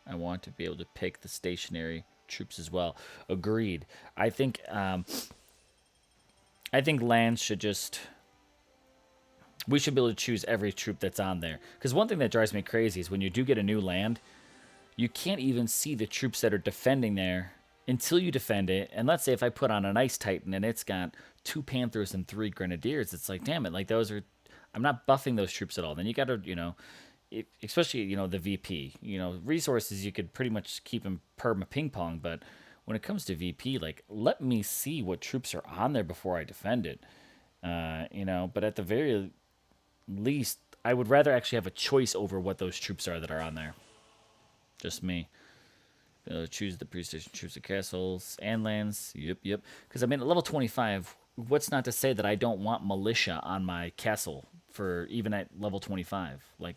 I want to be able to pick the stationary troops as well. Agreed. I think lands should just... We should be able to choose every troop that's on there. Because one thing that drives me crazy is when you do get a new land, you can't even see the troops that are defending there until you defend it. And let's say if I put on an Ice Titan and it's got 2 Panthers and 3 Grenadiers, it's like, damn it, like those are... I'm not buffing those troops at all. Then you got to, especially, the VP. Resources you could pretty much keep in perma ping pong, but when it comes to VP, like, let me see what troops are on there before I defend it. But at the very least, I would rather actually have a choice over what those troops are that are on there. Just me. Choose the pre-station troops of castles and lands. Yep. Because, at level 25, what's not to say that I don't want militia on my castle for even at level 25? Like,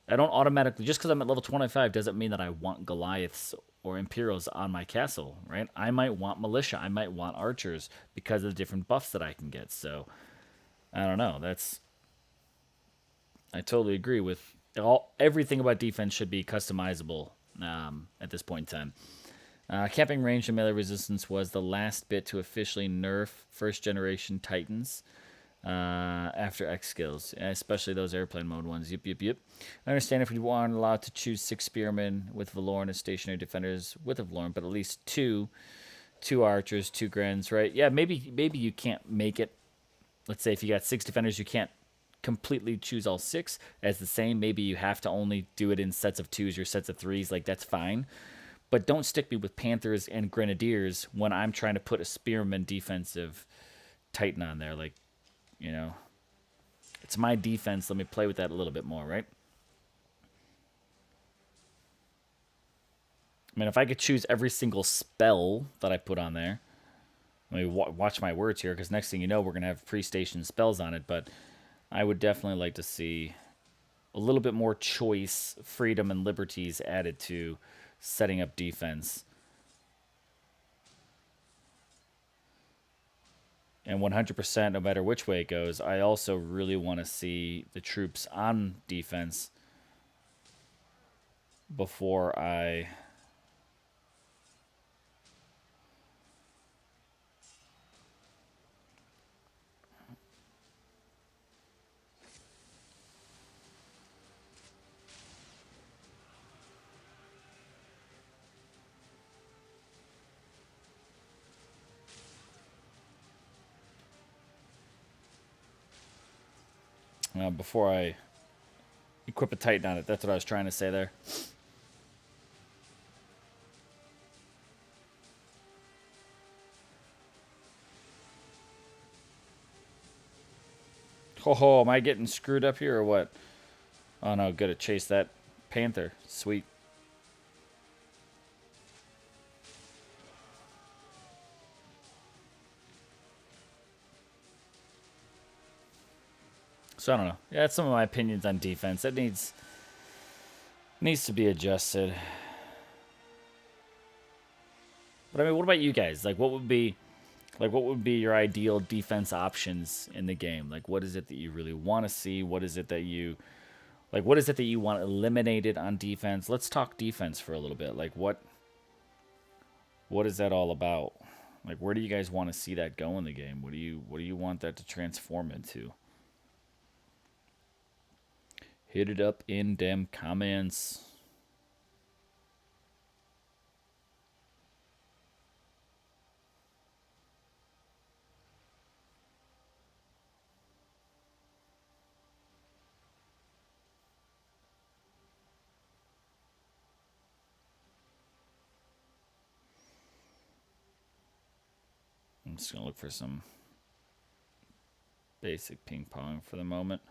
I don't automatically... Just because I'm at level 25 doesn't mean that I want Goliaths or Imperials on my castle, right? I might want militia. I might want archers because of the different buffs that I can get. So, I don't know. I totally agree with everything about defense should be customizable at this point in time. Capping range and melee resistance was the last bit to officially nerf first generation Titans after X skills, especially those airplane mode ones. Yep. I understand if you weren't allowed to choose 6 spearmen with Valoran as stationary defenders with a Valoran, but at least two archers, 2 Grens, right? Yeah, maybe you can't make it. Let's say if you got 6 defenders, you can't completely choose all 6 as the same. Maybe you have to only do it in sets of 2s or sets of 3s. Like, that's fine. But don't stick me with Panthers and Grenadiers when I'm trying to put a Spearman defensive Titan on there. Like, it's my defense. Let me play with that a little bit more, right? If I could choose every single spell that I put on there, let me watch my words here, because next thing you know, we're going to have pre-station spells on it, but I would definitely like to see a little bit more choice, freedom, and liberties added to setting up defense. And 100%, no matter which way it goes, I also really want to see the troops on defense before I... before I equip a Titan on it. That's what I was trying to say there. Oh, am I getting screwed up here or what? Oh no, good to chase that Panther. Sweet. So I don't know. Yeah, that's some of my opinions on defense. It needs to be adjusted. But what about you guys? Like, what would be your ideal defense options in the game? Like, what is it that you really want to see? What is it that you want eliminated on defense? Let's talk defense for a little bit. Like, what is that all about? Like, where do you guys want to see that go in the game? What do you want that to transform into? Hit it up in them comments. just gonna look for some basic ping pong for the moment.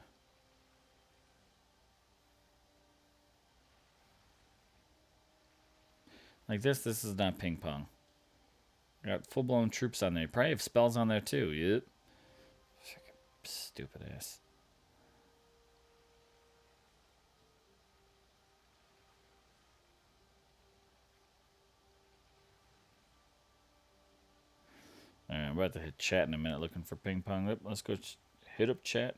Like this is not ping pong. Got full-blown troops on there. You probably have spells on there too. Yep. Stupid ass. Alright, I'm about to hit chat in a minute looking for ping pong. Let's go hit up chat.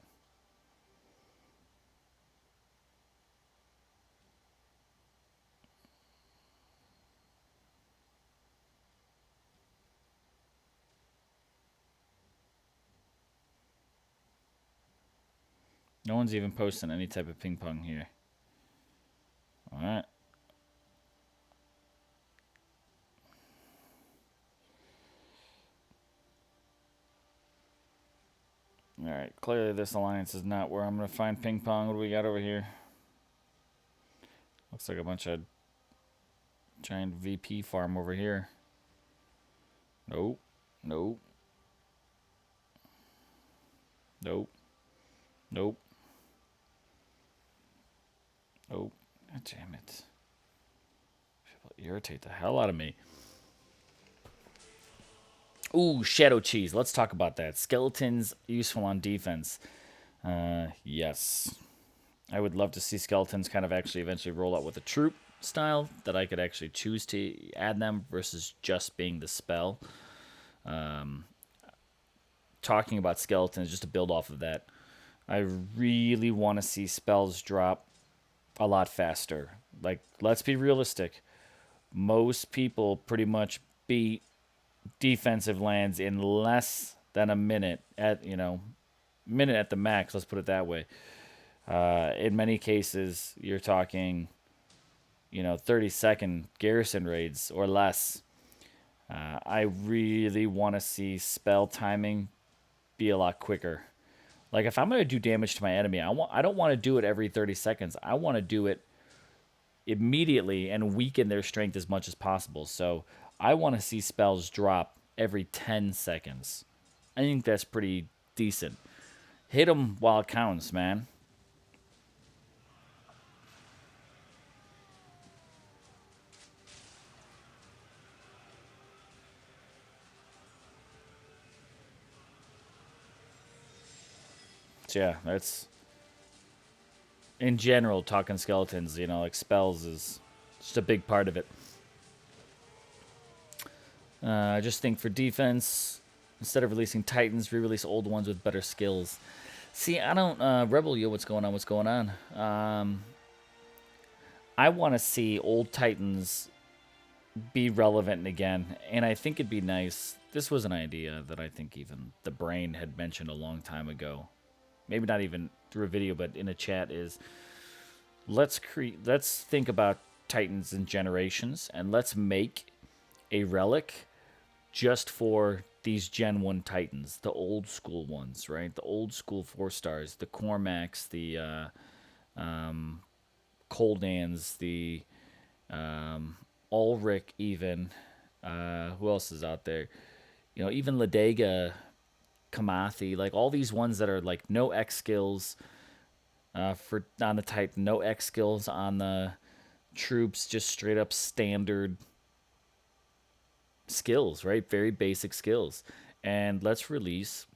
No one's even posting any type of ping pong here. Alright. Alright, clearly this alliance is not where I'm going to find ping pong. What do we got over here? Looks like a bunch of giant VP farm over here. Nope. Nope. Nope. Nope. Nope. God damn it. People irritate the hell out of me. Ooh, Shadow Cheese. Let's talk about that. Skeletons useful on defense. Yes. I would love to see skeletons kind of actually eventually roll out with a troop style that I could actually choose to add them versus just being the spell. Talking about skeletons, just to build off of that, I really want to see spells drop a lot faster. Like, let's be realistic. Most people pretty much beat defensive lands in less than a minute at minute at the max. Let's put it that way. In many cases, you're talking 30-second garrison raids or less. I really want to see spell timing be a lot quicker. Like if I'm going to do damage to my enemy, I don't want to do it every 30 seconds. I want to do it immediately and weaken their strength as much as possible. So I want to see spells drop every 10 seconds. I think that's pretty decent. Hit them while it counts, man. So yeah, that's in general talking skeletons. Like spells is just a big part of it. I just think for defense, instead of releasing Titans, re-release old ones with better skills. See, I don't... Rebel, yo, what's going on? What's going on? I want to see old Titans be relevant again, and I think it'd be nice... This was an idea that I think even the brain had mentioned a long time ago. Maybe not even through a video, but in a chat is... Let's think about Titans and generations, and let's make a relic just for these Gen 1 Titans, the old school ones, right? The old school 4-stars, the Cormacs, the Koldans, the Ulrich even. Who else is out there? Even Ladega, Kamathi, like all these ones that are like no X skills on the Titan, no X skills on the troops, just straight up standard skills, right? Very basic skills. And let's release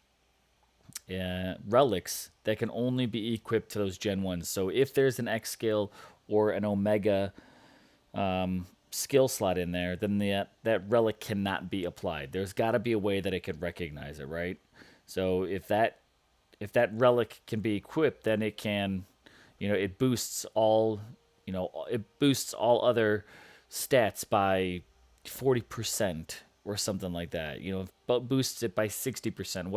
relics that can only be equipped to those Gen 1s. So if there's an X skill or an Omega skill slot in there, then that relic cannot be applied. There's got to be a way that it could recognize it, right? So if that relic can be equipped, then it can, it boosts all other stats by 40% or something like that. But boosts it by 60%,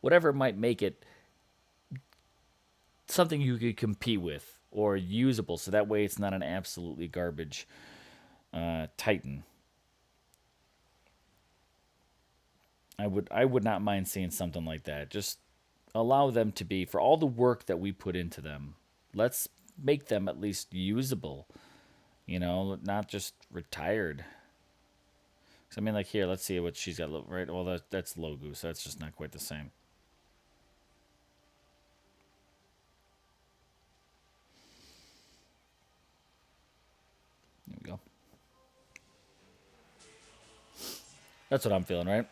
whatever might make it something you could compete with or usable. So that way it's not an absolutely garbage Titan. I would not mind seeing something like that. Just allow them to be, for all the work that we put into them, let's make them at least usable. Not just retired. 'Cause, I mean, like, here, let's see what she's got, right? Well, that's Logu, so that's just not quite the same. There we go. That's what I'm feeling, right?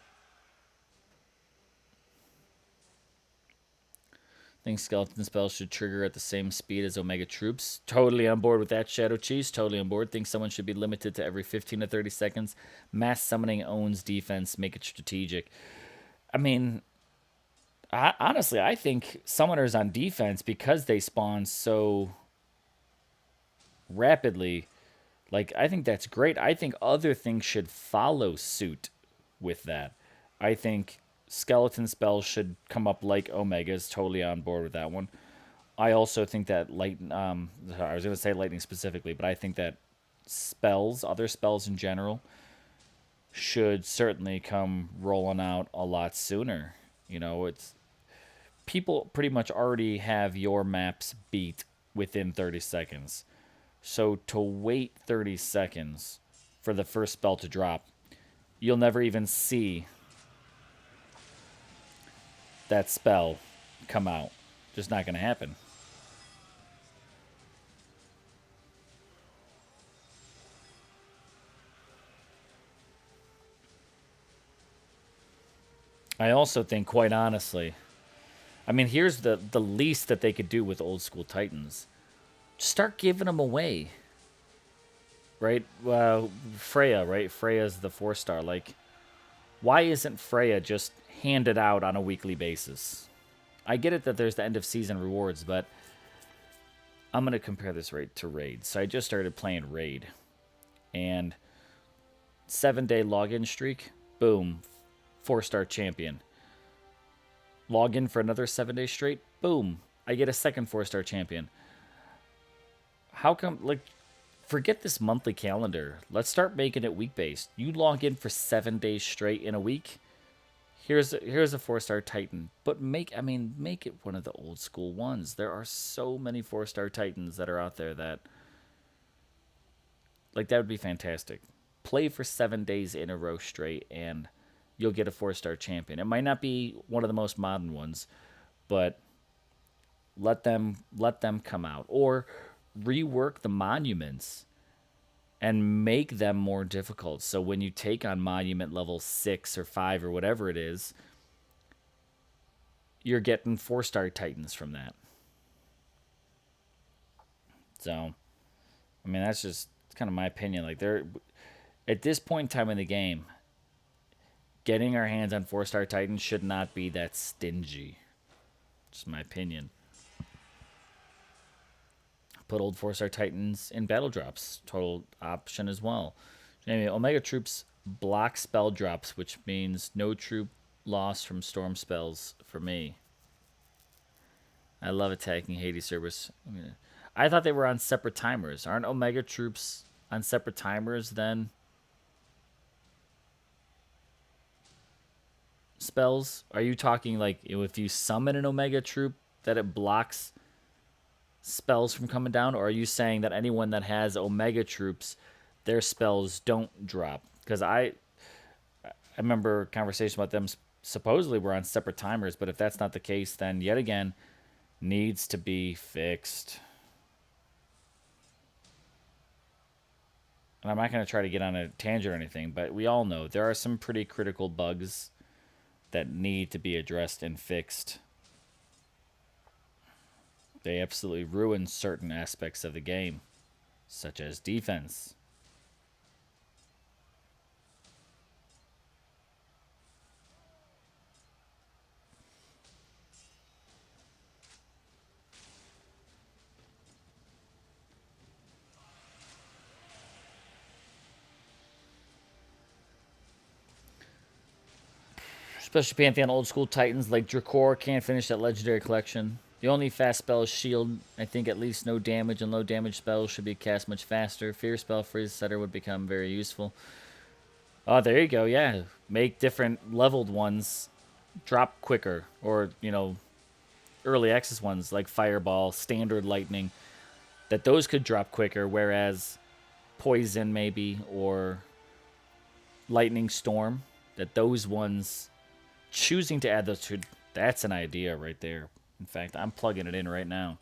Think skeleton spells should trigger at the same speed as Omega troops. Totally on board with that, Shadow Cheese. Totally on board. Think someone should be limited to every 15 to 30 seconds. Mass summoning owns defense. Make it strategic. I mean, honestly, I think summoners on defense, because they spawn so rapidly, like, I think that's great. I think other things should follow suit with that. I think skeleton spells should come up like Omegas. Totally on board with that one. I also think that I was going to say lightning specifically, but I think that spells, other spells in general, should certainly come rolling out a lot sooner. It's people pretty much already have your maps beat within 30 seconds. So to wait 30 seconds for the first spell to drop, you'll never even see that spell come out. Just not going to happen. I also think, quite honestly, I mean, here's the least that they could do with old school Titans. Start giving them away. Right? Freya, right? Freya's the 4-star. Like, why isn't Freya just handed out on a weekly basis? I get it that there's the end of season rewards, but I'm going to compare this right to Raid. So I just started playing Raid. And 7-day login streak, boom, 4-star champion. Log in for another 7 days straight, boom, I get a second 4-star champion. How come, like, forget this monthly calendar. Let's start making it week-based. You log in for 7 days straight in a week. Here's a 4-star Titan. But make it one of the old school ones. There are so many 4-star Titans that are out there that, like, that would be fantastic. Play for 7 days in a row straight, and you'll get a 4-star champion. It might not be one of the most modern ones, but let them come out, or rework the monuments and make them more difficult. So when you take on monument level 6 or 5 or whatever it is, you're getting 4-star Titans from that. So, I mean, that's just kind of my opinion. Like, they're at this point in time in the game, getting our hands on 4-star Titans should not be that stingy. Just my opinion. Put old 4-star Titans in battle drops. Total option as well. Anyway, Omega troops block spell drops, which means no troop loss from storm spells for me. I love attacking Hades Cerberus. I thought they were on separate timers. Aren't Omega troops on separate timers then? Spells? Are you talking like if you summon an Omega troop that it blocks spells from coming down, or are you saying that anyone that has Omega troops, their spells don't drop? Because I remember a conversation about them supposedly were on separate timers, but if that's not the case, then yet again, needs to be fixed. And I'm not going to try to get on a tangent or anything, but we all know there are some pretty critical bugs that need to be addressed and fixed. They absolutely ruin certain aspects of the game, such as defense. Special Pantheon old school Titans like Drakor can't finish that legendary collection. The only fast spell is Shield. I think at least no damage and low damage spells should be cast much faster. Fear spell Freeze Setter would become very useful. Oh, there you go. Yeah, make different leveled ones drop quicker, or early access ones like Fireball, Standard Lightning, that those could drop quicker. Whereas Poison maybe, or Lightning Storm. That those ones, choosing to add those two, that's an idea right there. In fact, I'm plugging it in right now.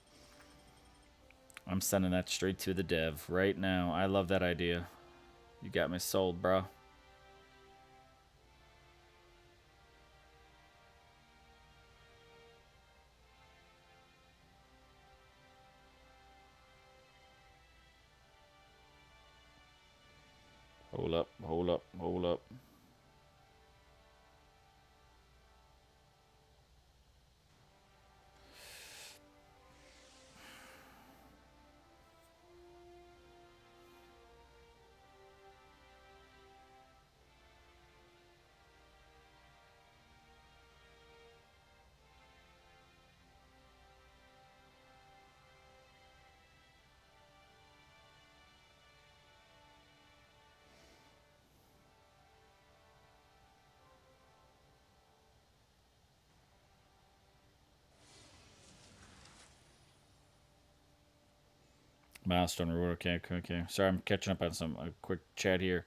I'm sending that straight to the dev right now. I love that idea. You got me sold, bro. Hold up, hold up, hold up. Milestone reward. Okay, okay, okay. Sorry, I'm catching up on some a quick chat here.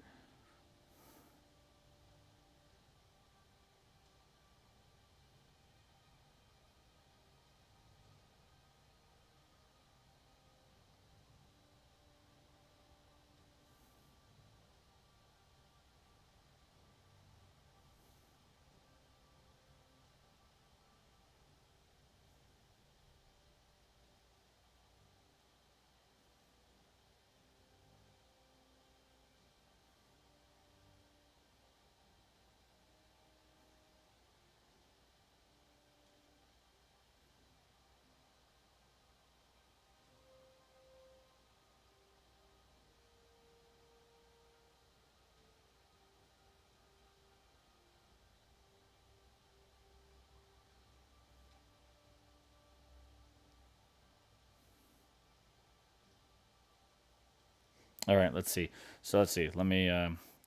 All right, let's see. So let's see. Let me,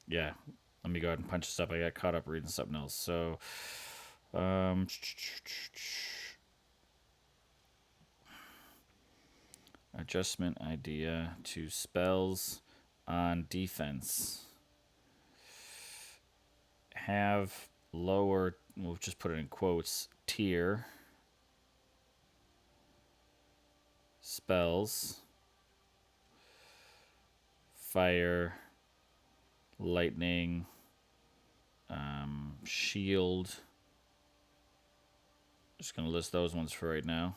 yeah, let me go ahead and punch this up. I got caught up reading something else. So, um, adjustment idea to spells on defense. Have lower, we'll just put it in quotes, tier spells, fire, lightning, shield. Just going to list those ones for right now.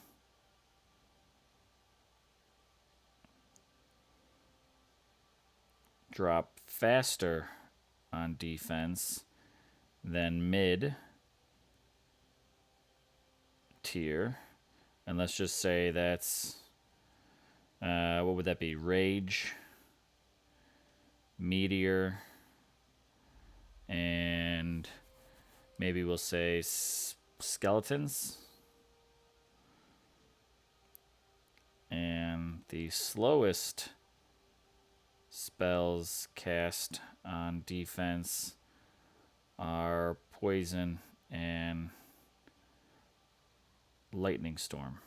Drop faster on defense than mid tier. And let's just say that's, what would that be? Rage, Meteor, and maybe we'll say Skeletons. And the slowest spells cast on defense are Poison and Lightning Storm.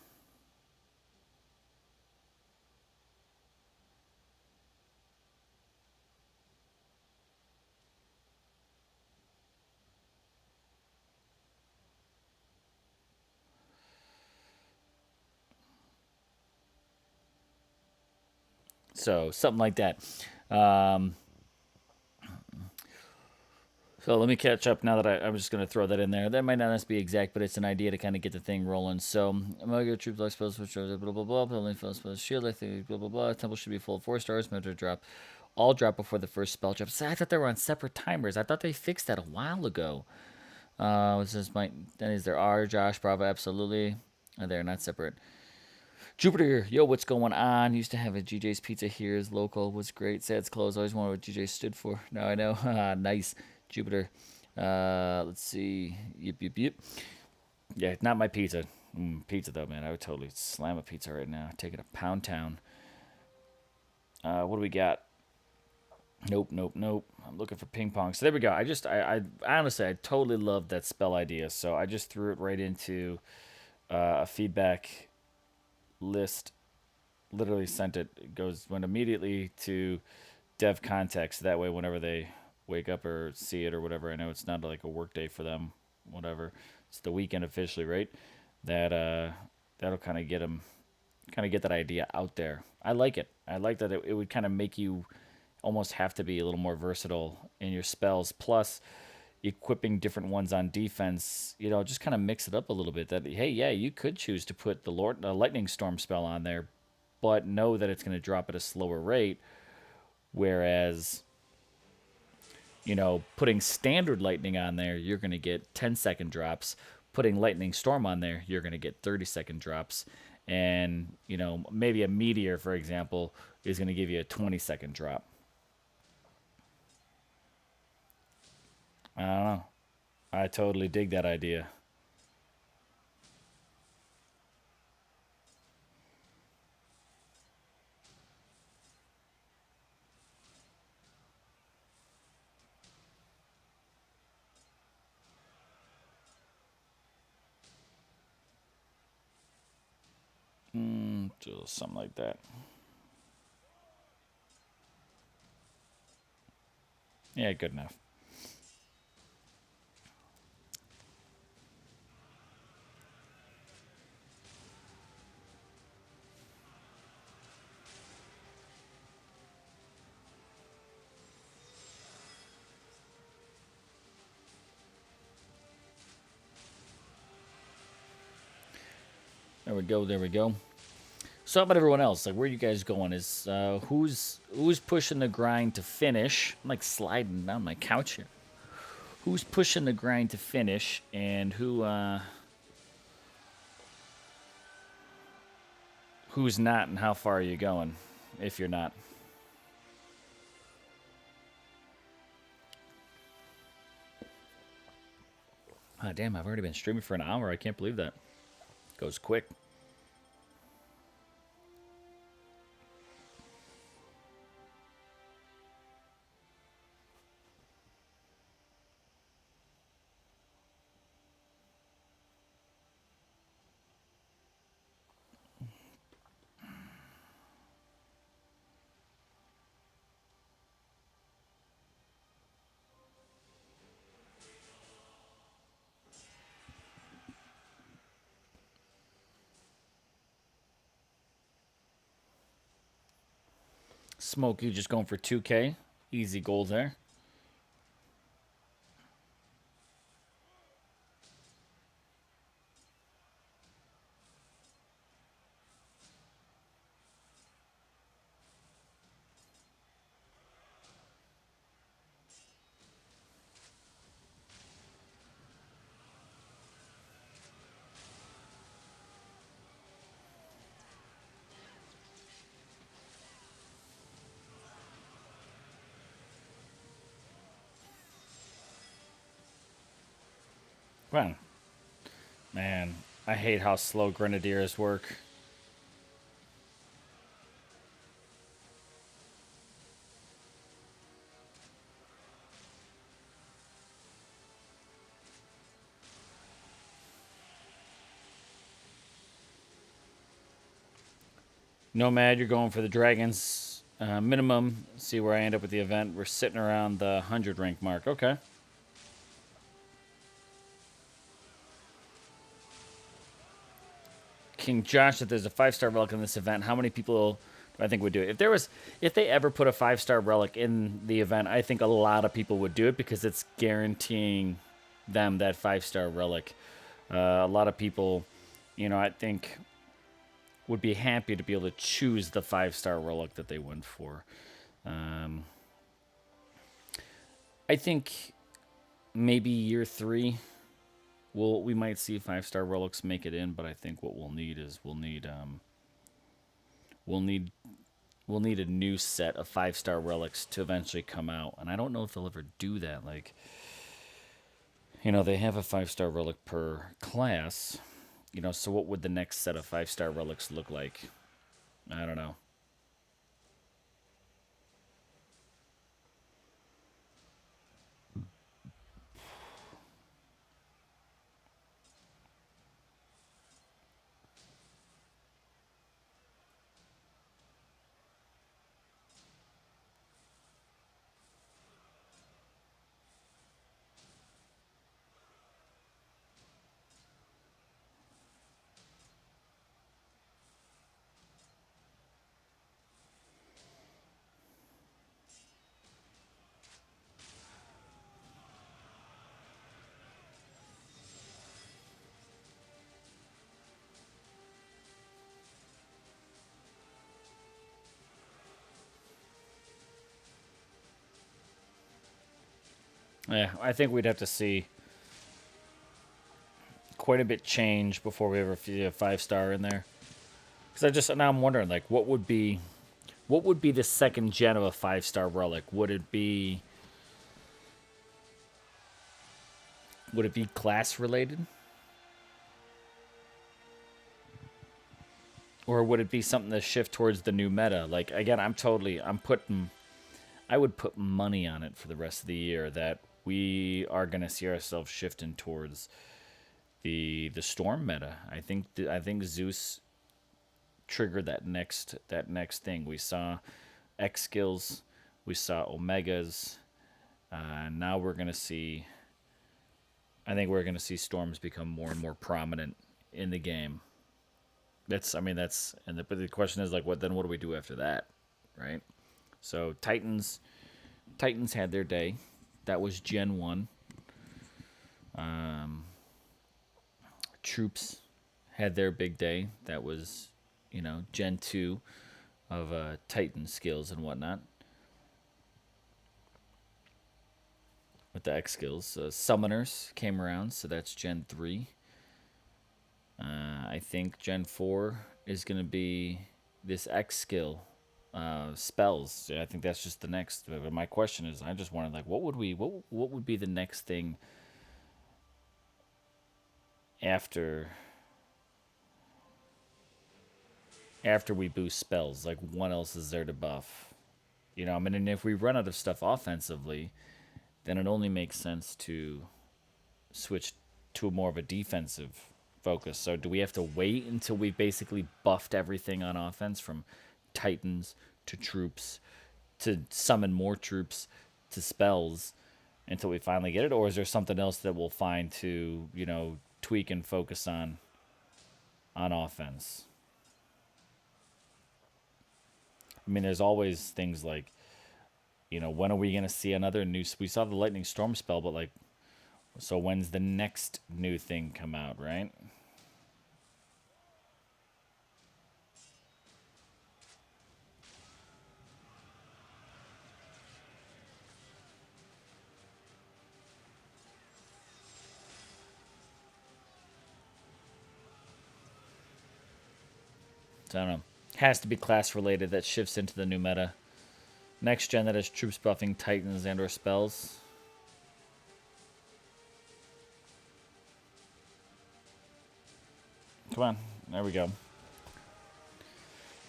So something like that. Um, so let me catch up now that I'm just going to throw that in there. That might not necessarily be exact, but it's an idea to kind of get the thing rolling. So, Amalgam troops like spells, which are blah blah blah. Only spells shield. I think blah blah blah. Temple should be full of 4 stars. Measure drop. All drop before the first spell drop. So I thought they were on separate timers. I thought they fixed that a while ago. This might. Then is there are Josh Bravo? Absolutely. They're not separate. Jupiter, yo, what's going on? Used to have a GJ's Pizza here. His local was great. Sad it's closed. Always wondered what GJ stood for. Now I know. Nice, Jupiter. Let's see. Yep, yep, yep. Yeah, not my pizza. Pizza though, man. I would totally slam a pizza right now. Take it to Pound Town. What do we got? Nope, nope, nope. I'm looking for ping pong. So there we go. I honestly, I totally love that spell idea. So I just threw it right into a feedback list. Literally sent it. It went immediately to dev context. That way, whenever they wake up or see it or whatever. I know it's not like a work day for them, whatever. It's the weekend officially, right? That that'll kind of get them, kind of get that idea out there. I like it. I like that it would kind of make you almost have to be a little more versatile in your spells. Plus, equipping different ones on defense, just kind of mix it up a little bit. That hey, yeah, you could choose to put the lightning storm spell on there, but know that it's going to drop at a slower rate. Whereas, putting standard lightning on there, you're going to get 10-second drops. Putting lightning storm on there, you're going to get 30-second drops. And, maybe a meteor, for example, is going to give you a 20-second drop. I don't know. I totally dig that idea. Just something like that. Yeah, good enough. There we go. There we go. So how about everyone else? Like, where are you guys going? Is who's pushing the grind to finish? I'm like sliding down my couch here. Who's pushing the grind to finish, and who's not, and how far are you going? If you're not, ah, damn, I've already been streaming for an hour. I can't believe that. Goes quick. Smoke, you just going for 2K. Easy goals there. Well, man, I hate how slow grenadiers work. Nomad, you're going for the dragons minimum. See where I end up with the event. We're sitting around the 100 rank mark. Okay. King Josh, if there's a 5-star relic in this event, how many people do I think would do it? If they ever put a 5-star relic in the event, I think a lot of people would do it because it's guaranteeing them that 5-star relic. A lot of people, I think would be happy to be able to choose the 5-star relic that they went for. Um, I think maybe year 3, we might see 5-star relics make it in, but I think what we'll need is we'll need a new set of 5-star relics to eventually come out, and I don't know if they'll ever do that. Like, they have a 5-star relic per class. So what would the next set of 5-star relics look like? I don't know. Yeah, I think we'd have to see quite a bit change before we ever see a 5 star in there. Because now I'm wondering like what would be the second gen of a 5 star relic? Would it be class related? Or would it be something to shift towards the new meta? Like again, I would put money on it for the rest of the year that we are gonna see ourselves shifting towards the storm meta. I think Zeus triggered that next thing. We saw X skills, we saw Omegas. Now we're gonna see. I think we're gonna see storms become more and more prominent in the game. But the question is like, what then? What do we do after that, right? So Titans had their day. That was Gen 1. Um, Troops had their big day. That was, Gen 2 of Titan skills and whatnot. With the X skills. Summoners came around, so that's Gen 3. I think Gen 4 is going to be this X skill. Spells. I think that's just the next. But my question is, I just wanted like, what would be the next thing after we boost spells? Like, what else is there to buff? I mean, and if we run out of stuff offensively, then it only makes sense to switch to more of a defensive focus. So, do we have to wait until we basically buffed everything on offense from Titans to troops to summon more troops to spells until we finally get it? Or is there something else that we'll find to, tweak and focus on offense? I mean, there's always things like, when are we going to see another new. We saw the Lightning Storm spell, but like, so when's the next new thing come out, right? So I don't know. Has to be class related that shifts into the new meta. Next gen that has troops buffing Titans and or spells. Come on, there we go.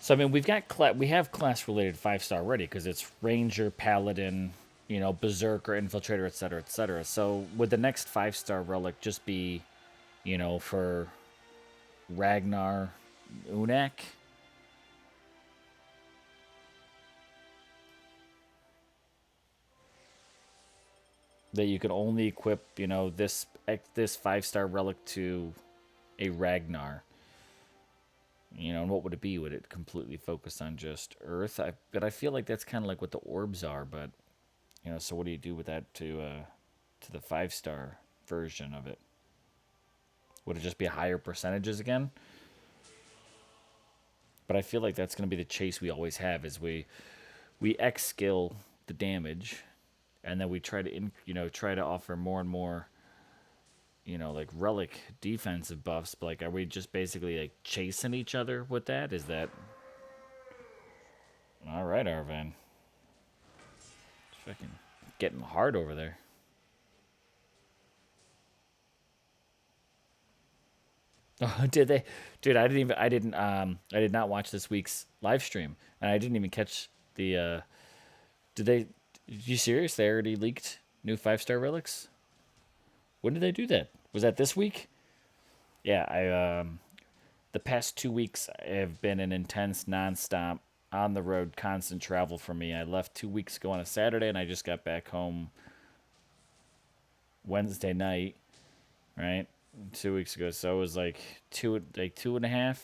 So I mean, we have class related 5 star already because it's Ranger, Paladin, Berserker, Infiltrator, etc., etc. So would the next 5 star relic just be, for Ragnar, Unak? That you can only equip, this 5 star relic to a Ragnar. And what would it be? Would it completely focus on just Earth? But I feel like that's kind of like what the orbs are. But so what do you do with that to the 5 star version of it? Would it just be higher percentages again? But I feel like that's going to be the chase we always have. Is we X skill the damage, and then we try to try to offer more and more like relic defensive buffs. But like, are we just basically like chasing each other with that? Is that all right, Arvan? It's fucking getting hard over there. Oh, did they? Dude, I did not watch this week's live stream, and I didn't even catch the. Did they? You serious? They already leaked new 5 star relics. When did they do that? Was that this week? Yeah, the past 2 weeks have been an intense, nonstop, on the road, constant travel for me. I left 2 weeks ago on a Saturday, and I just got back home Wednesday night, right? 2 weeks ago, so it was like 2.5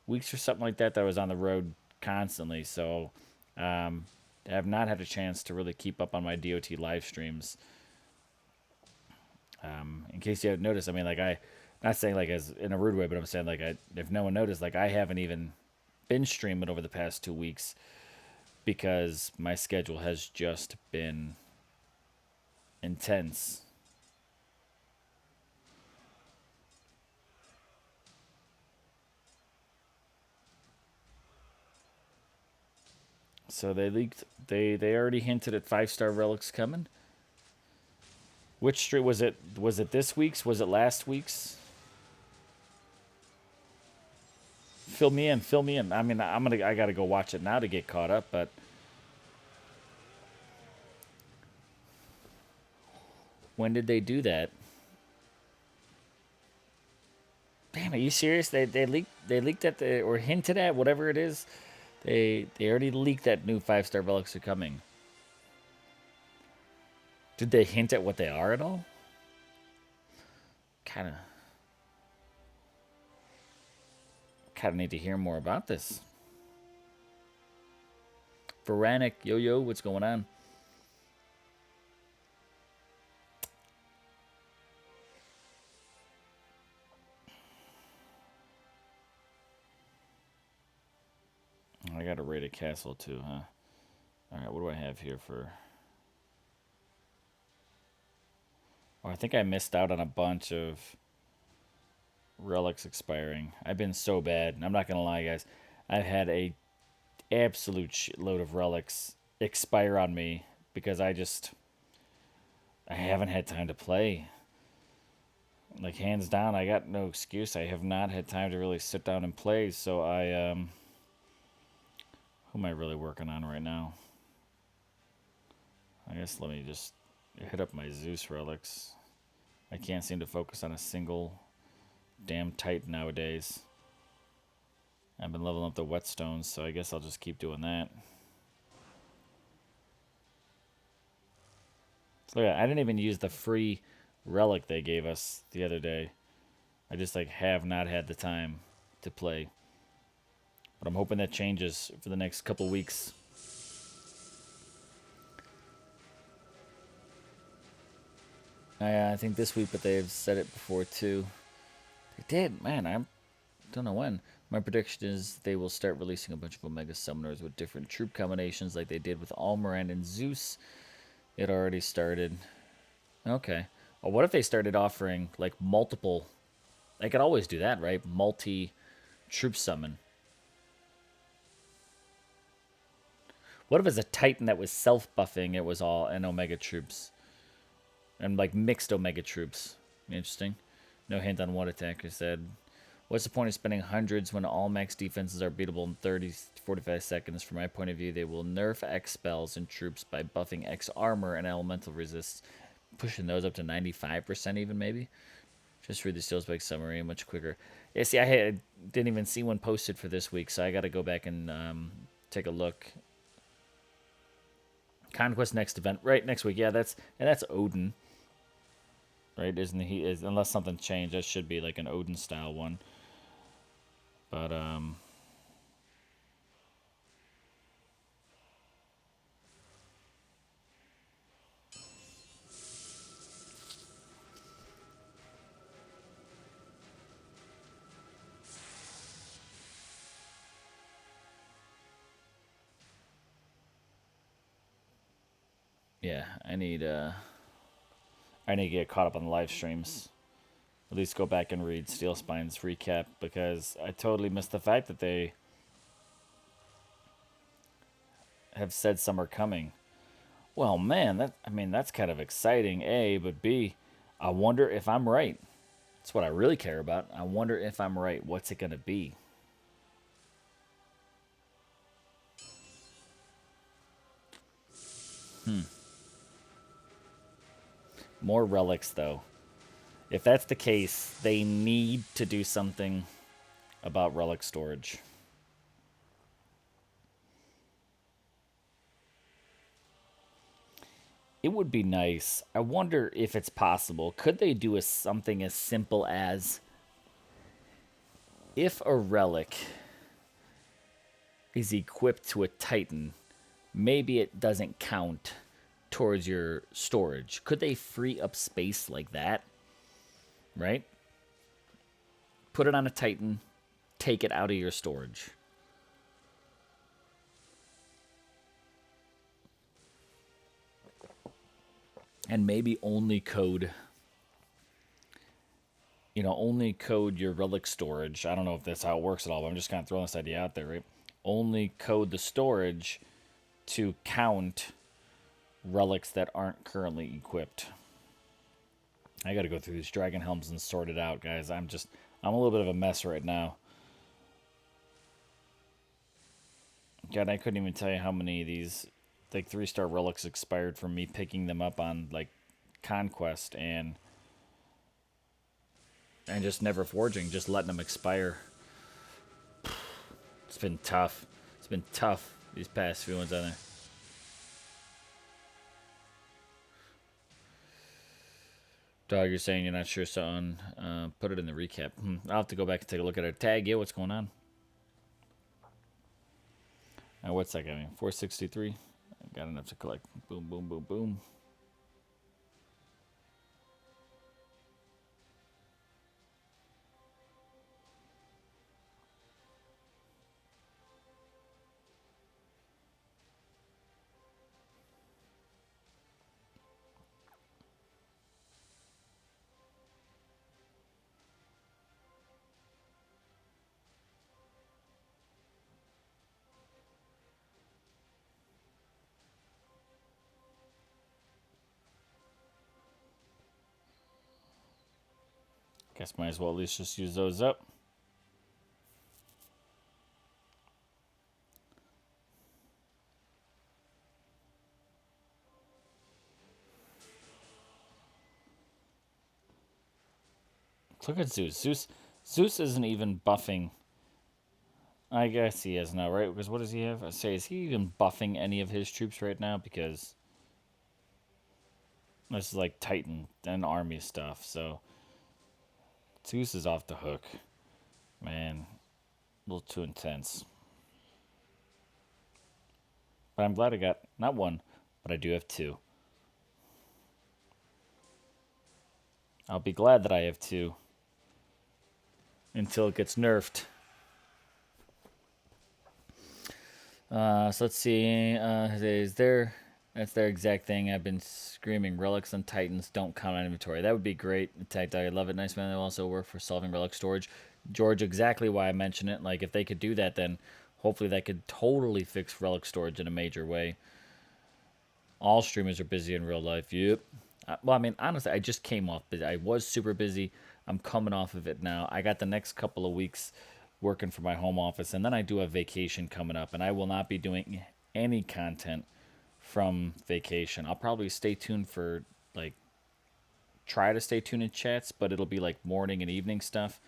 weeks or something like that. That I was on the road constantly, so I have not had a chance to really keep up on my DOT live streams. In case you haven't noticed, I mean, like not saying like as in a rude way, but I'm saying like if no one noticed, like I haven't even been streaming over the past 2 weeks because my schedule has just been Intense. So they leaked. They already hinted at 5-star relics coming. Which stream was it? Was it this week's? Was it last week's? Fill me in. Fill me in. I mean, I gotta go watch it now to get caught up. But when did they do that? Damn, are you serious? They leaked at the or hinted at whatever it is. They already leaked that new 5-star relics are coming. Did they hint at what they are at all? Kind of need to hear more about this. Veranic, yo, what's going on? I got to raid a castle too, huh? All right, what do I have here for? Oh, I think I missed out on a bunch of relics expiring. I've been so bad. I'm not gonna lie, guys. I've had a absolute shitload of relics expire on me because I haven't had time to play. Like hands down, I got no excuse. I have not had time to really sit down and play. So who am I really working on right now? I guess let me just hit up my Zeus relics. I can't seem to focus on a single damn Titan nowadays. I've been leveling up the whetstones, so I guess I'll just keep doing that. So yeah, I didn't even use the free relic they gave us the other day. I just like have not had the time to play. But I'm hoping that changes for the next couple weeks. I think this week, but they've said it before too. They did, man. I don't know when. My prediction is they will start releasing a bunch of Omega Summoners with different troop combinations like they did with Almorand and Zeus. It already started. Okay. Well, what if they started offering like multiple? They could always do that, right? Multi troop summon. What if it's a Titan that was self buffing? It was all and Omega troops, and like mixed Omega troops. Interesting. No hint on what attacker said. What's the point of spending hundreds when all max defenses are beatable in 30 to 45 seconds? From my point of view, they will nerf X spells and troops by buffing X armor and elemental resists, pushing those up to 95% even maybe. Just read the Steelspike Spike summary much quicker. Yeah, see, I didn't even see one posted for this week, so I got to go back and take a look. Conquest next event, right, next week. Yeah, that's Odin. Right, isn't he? Unless something changed, that should be like an Odin style one. But yeah, I need to get caught up on the live streams. At least go back and read Steel Spine's recap because I totally missed the fact that they have said some are coming. Well, man, that's kind of exciting, A, but B, I wonder if I'm right. That's what I really care about. I wonder if I'm right. What's it going to be? More relics, though. If that's the case, they need to do something about relic storage. It would be nice. I wonder if it's possible. Could they do something as simple as if a relic is equipped to a Titan, maybe it doesn't count towards your storage. Could they free up space like that? Right? Put it on a Titan, take it out of your storage. and maybe only code, only code your relic storage. I don't know if that's how it works at all, but I'm just kind of throwing this idea out there, right? Only code the storage to count relics that aren't currently equipped. I got to go through these dragon helms and sort it out, guys. I'm a little bit of a mess right now. God, I couldn't even tell you how many of these, like, 3-star relics expired from me picking them up on, like, Conquest and just never forging, just letting them expire. It's been tough. It's been tough these past few ones on there. Dog, you're saying you're not sure, son. Put it in the recap. I'll have to go back and take a look at it. Tag, yeah, what's going on? What's that got me? 463. I got enough to collect. Boom, boom, boom, boom. Guess might as well at least just use those up. Look at Zeus. Zeus isn't even buffing. I guess he is now, right? Because what does he have? I say, is he even buffing any of his troops right now? Because this is like Titan and army stuff, so Zeus is off the hook. Man, a little too intense. But I'm glad I got not one, but I do have 2. I'll be glad that I have 2 until it gets nerfed. So let's see. Is there? That's their exact thing. I've been screaming. Relics and Titans don't count on inventory. That would be great. Attack I love it. Nice man. They also work for solving relic storage. George, exactly why I mention it. Like, if they could do that, then hopefully that could totally fix relic storage in a major way. All streamers are busy in real life. Yep. Well, I mean, honestly, I just came off busy. I was super busy. I'm coming off of it now. I got the next couple of weeks working for my home office, and then I do have vacation coming up, and I will not be doing any content from vacation. I'll probably stay tuned for, like, try to stay tuned in chats, but it'll be like morning and evening stuff.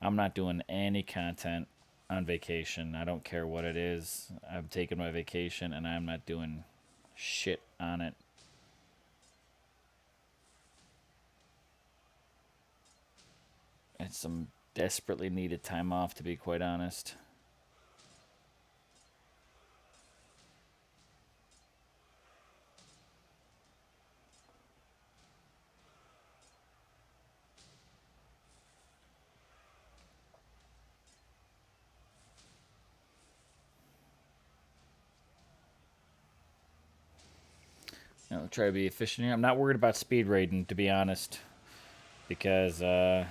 I'm not doing any content on vacation. I don't care what it is. I'm taking my vacation and I'm not doing shit on it. It's some desperately needed time off, to be quite honest. Try to be efficient here. I'm not worried about speed raiding, to be honest, because I'm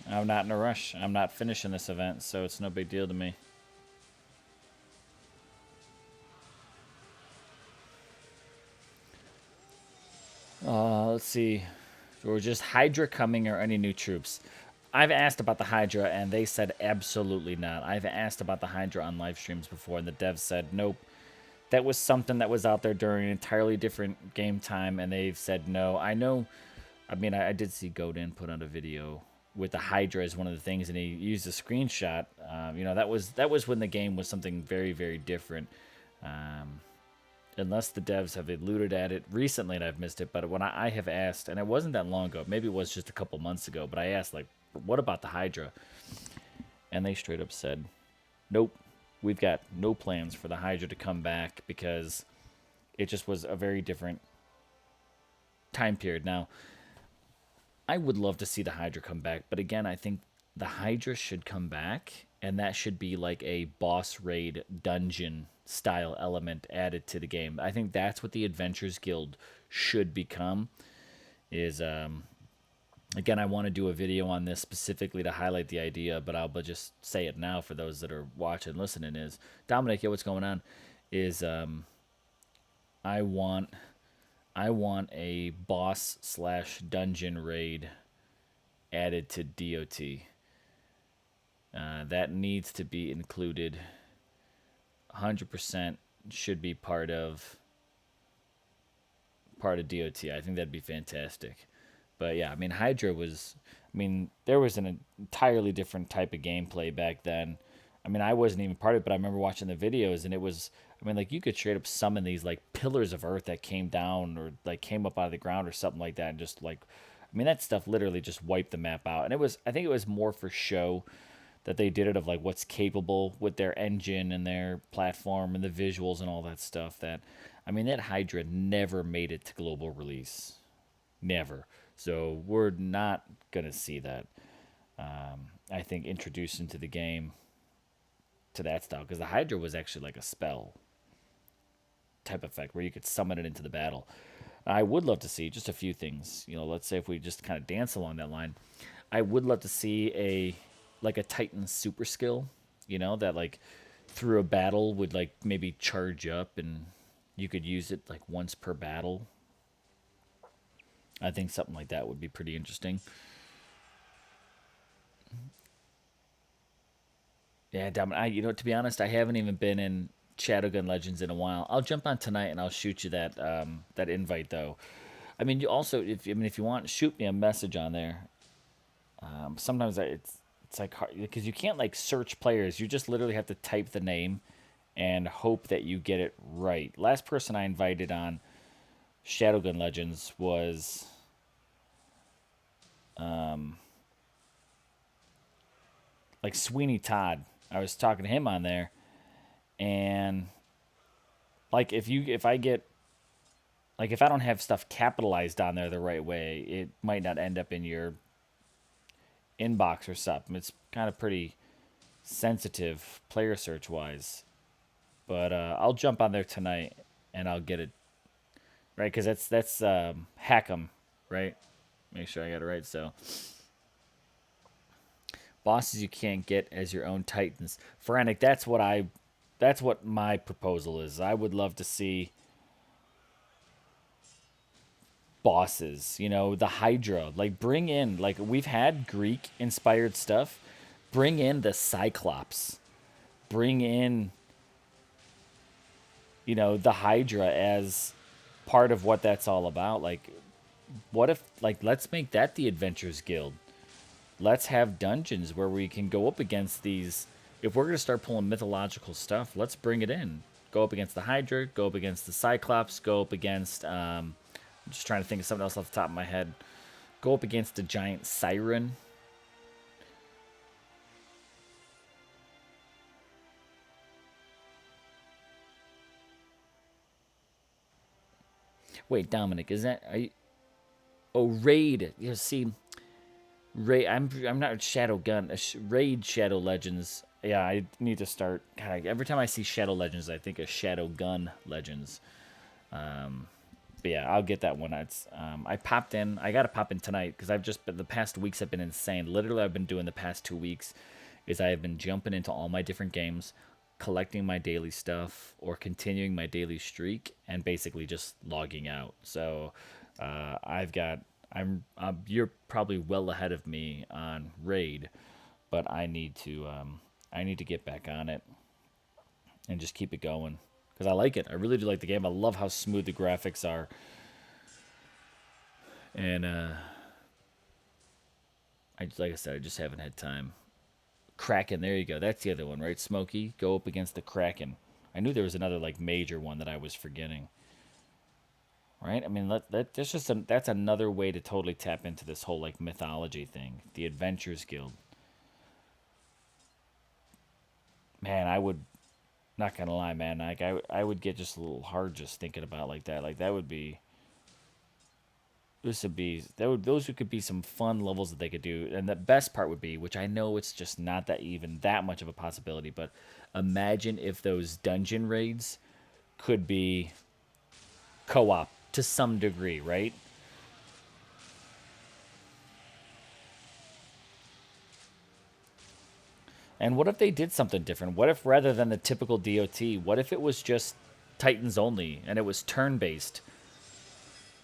not in a rush. I'm not finishing this event, so it's no big deal to me. Let's see. Or just Hydra coming or any new troops? I've asked about the Hydra, and they said absolutely not. I've asked about the Hydra on live streams before, and the devs said nope. That was something that was out there during an entirely different game time, and they've said no. I know, I mean, I did see Godin put out a video with the Hydra as one of the things, and he used a screenshot. That was when the game was something very, very different. Unless the devs have eluded at it recently and I've missed it, but when I have asked, and it wasn't that long ago, maybe it was just a couple months ago, but I asked, like, what about the Hydra? And they straight up said, nope, we've got no plans for the Hydra to come back because it just was a very different time period. Now, I would love to see the Hydra come back, but again, I think the Hydra should come back, and that should be like a boss raid dungeon style element added to the game. I think that's what the Adventures Guild should become. Is again, I want to do a video on this specifically to highlight the idea, but I'll just say it now for those that are watching, listening. Is Dominic? Yeah, what's going on? Is I want I want a boss slash dungeon raid added to DOT. That needs to be included. 100% should be part of DOT. I think that'd be fantastic. But yeah, I mean, Hydra was. I mean, there was an entirely different type of gameplay back then. I mean, I wasn't even part of it, but I remember watching the videos, and it was. I mean, like you could straight up summon these like pillars of earth that came down or like came up out of the ground or something like that, and just like, I mean, that stuff literally just wiped the map out. And it was. I think it was more for show that they did it of like what's capable with their engine and their platform and the visuals and all that stuff. That, I mean, that Hydra never made it to global release. Never. So we're not gonna see that. I think introduced into the game to that style because the Hydra was actually like a spell type effect where you could summon it into the battle. I would love to see just a few things. You know, let's say if we just kind of dance along that line, I would love to see a Titan super skill. You know that like through a battle would like maybe charge up and you could use it like once per battle. I think something like that would be pretty interesting. Yeah, to be honest, I haven't even been in Shadowgun Legends in a while. I'll jump on tonight and I'll shoot you that invite though. I mean, you also if you want, shoot me a message on there. Sometimes it's like hard because you can't like search players. You just literally have to type the name and hope that you get it right. Last person I invited on Shadowgun Legends was like Sweeney Todd. I was talking to him on there, and like if I get like if I don't have stuff capitalized on there the right way, it might not end up in your inbox or something. It's kind of pretty sensitive player search wise, but I'll jump on there tonight and I'll get it right because that's Hack'em, right? Make sure I got it right. So bosses you can't get as your own titans. Frantic, that's what my proposal is. I would love to see bosses, you know, the Hydra. Like bring in like we've had Greek inspired stuff. Bring in the Cyclops. Bring in the Hydra as part of what that's all about. Like what if like let's make that the Adventures Guild. Let's have dungeons where we can go up against these. If we're going to start pulling mythological stuff, let's bring it in. Go up against the Hydra, go up against the Cyclops, go up against. I'm just trying to think of something else off the top of my head. Go up against the giant siren. Wait, Dominic, is that. Are you, oh, Raid. You see. Raid. I'm not Shadowgun. Raid Shadow Legends. Yeah, I need to start. God, every time I see Shadow Legends, I think of Shadowgun Legends. But yeah, I'll get that one. I popped in. I gotta pop in tonight because I've just been the past weeks have been insane. Literally, I've been doing the past 2 weeks is I have been jumping into all my different games, collecting my daily stuff or continuing my daily streak, and basically just logging out. So I've got. You're probably well ahead of me on Raid, but I need to get back on it and just keep it going because I like it. I really do like the game. I love how smooth the graphics are, and like I said, I just haven't had time. Kraken, there you go. That's the other one, right? Smokey, go up against the Kraken. I knew there was another like major one that I was forgetting. Right? I mean, that's another way to totally tap into this whole like mythology thing. The Adventures Guild. Man, I would not gonna lie, man. Like I would get just a little hard just thinking about like that. Like that would be This would be those could be some fun levels that they could do, and the best part would be, which I know it's just not that even that much of a possibility, but imagine if those dungeon raids could be co-op to some degree, right? And what if they did something different? What if rather than the typical DOT, what if it was just Titans only and it was turn-based?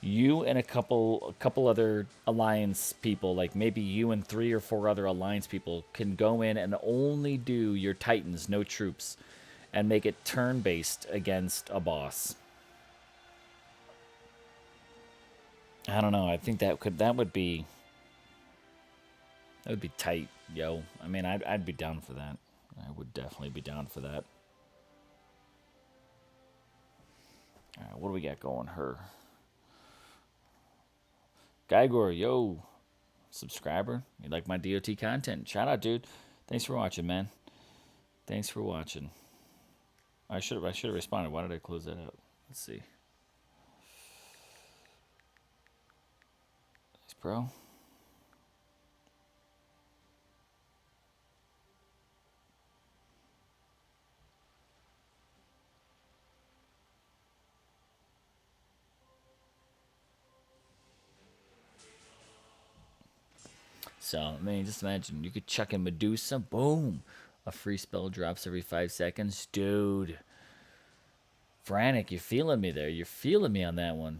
You and a couple other alliance people, like maybe you and 3 or 4 other alliance people, can go in and only do your Titans, no troops, and make it turn-based against a boss. I don't know. I think that would be tight, yo. I mean, I'd be down for that. I would definitely be down for that. All right, what do we got going? Her Gygor, yo, subscriber. You like my DOT content? Shout out, dude. Thanks for watching, man. Thanks for watching. I should have responded. Why did I close that out? Let's see. Thanks, bro. So, I mean, just imagine you could chuck in Medusa, boom, a free spell drops every 5 seconds, dude. Frantic, you're feeling me there. You're feeling me on that one,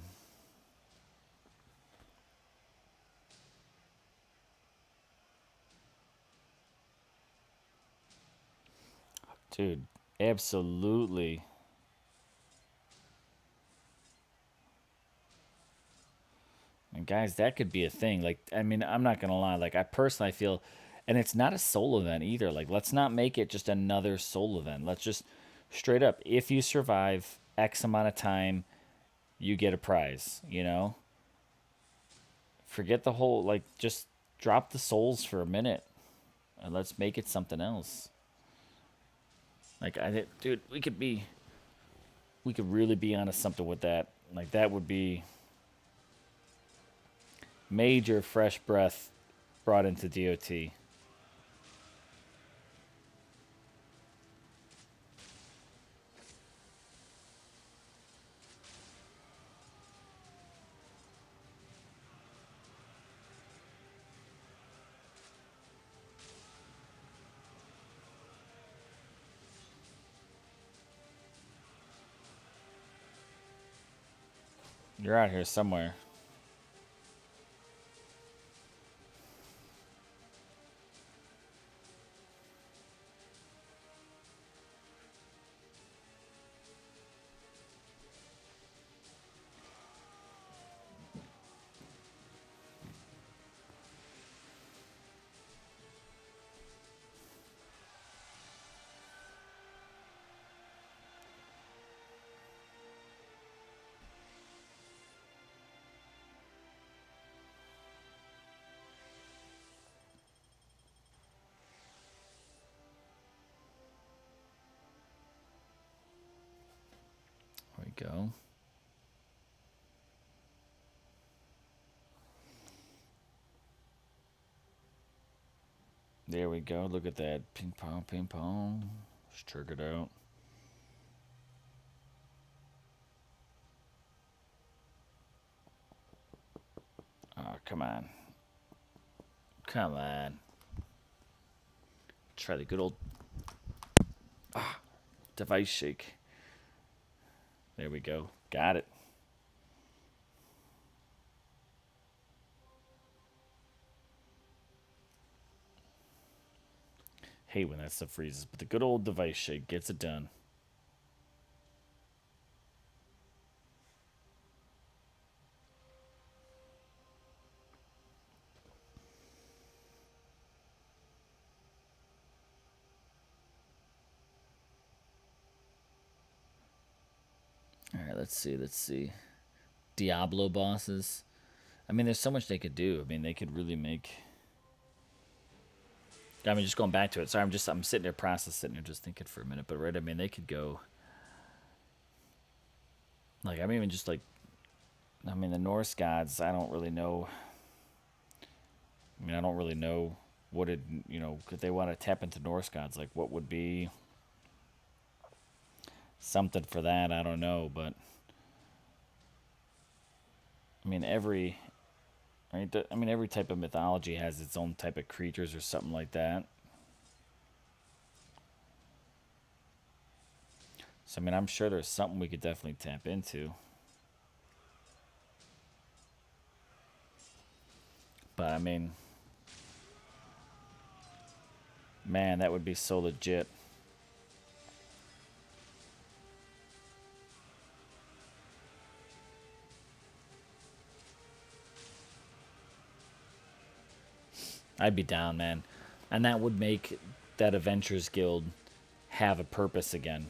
dude. Absolutely. And guys, that could be a thing. Like, I mean, I'm not gonna lie. Like, I personally feel, and it's not a soul event either. Like, let's not make it just another soul event. Let's just straight up, if you survive X amount of time, you get a prize. Forget the whole like. Just drop the souls for a minute, and let's make it something else. Like, dude, we could really be onto something with that. Like, that would be major fresh breath brought into DOT. You're out here somewhere. There we go. There we go. Look at that. Ping pong, ping pong. Just triggered out. Oh, come on. Come on. Try the good old device shake. There we go. Got it. Hate when that stuff freezes, but the good old device shake gets it done. All right, let's see. Let's see. Diablo bosses. I mean, there's so much they could do. I mean, they could really make. I mean, just going back to it. Sorry, I'm sitting there processing and just thinking for a minute. But right, I mean, they could go. Like, I'm even just like I mean, the Norse gods, I don't really know. I mean, I don't really know what it, could they want to tap into Norse gods? Like, what would be something for that? I don't know. But, I mean, right? I mean, every type of mythology has its own type of creatures or something like that. So, I mean, I'm sure there's something we could definitely tap into. But, I mean, man, that would be so legit. I'd be down, man. And that would make that Adventures Guild have a purpose again.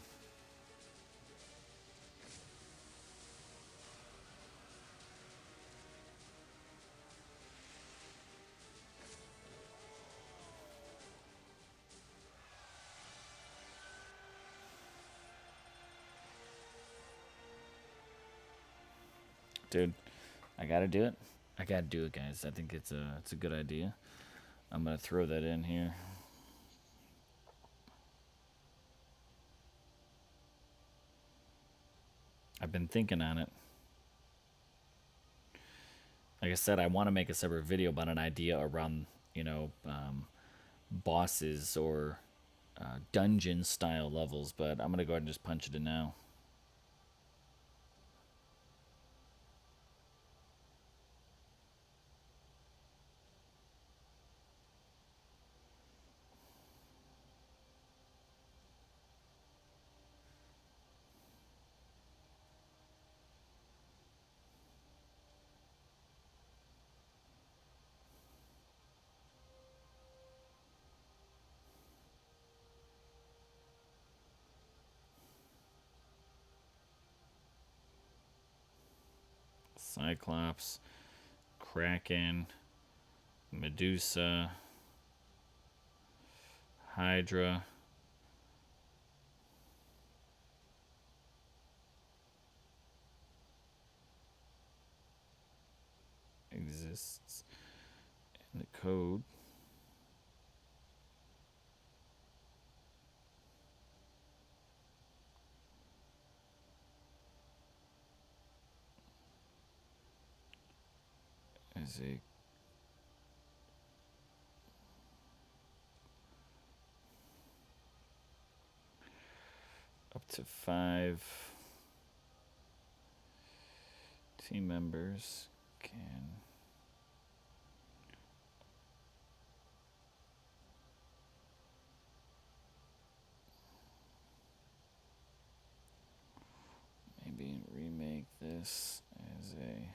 Dude, I gotta do it. I gotta do it, guys. I think it's a good idea. I'm gonna throw that in here. I've been thinking on it. Like I said, I want to make a separate video about an idea around, bosses or dungeon style levels, but I'm gonna go ahead and just punch it in now. Cyclops, Kraken, Medusa, Hydra. Exists in the code. As a up to 5 team members can maybe remake this as a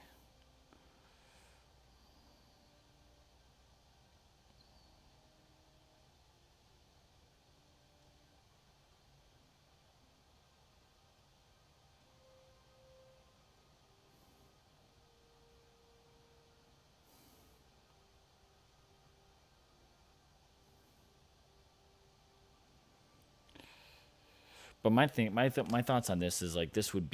but my thoughts on this is like this wouldn't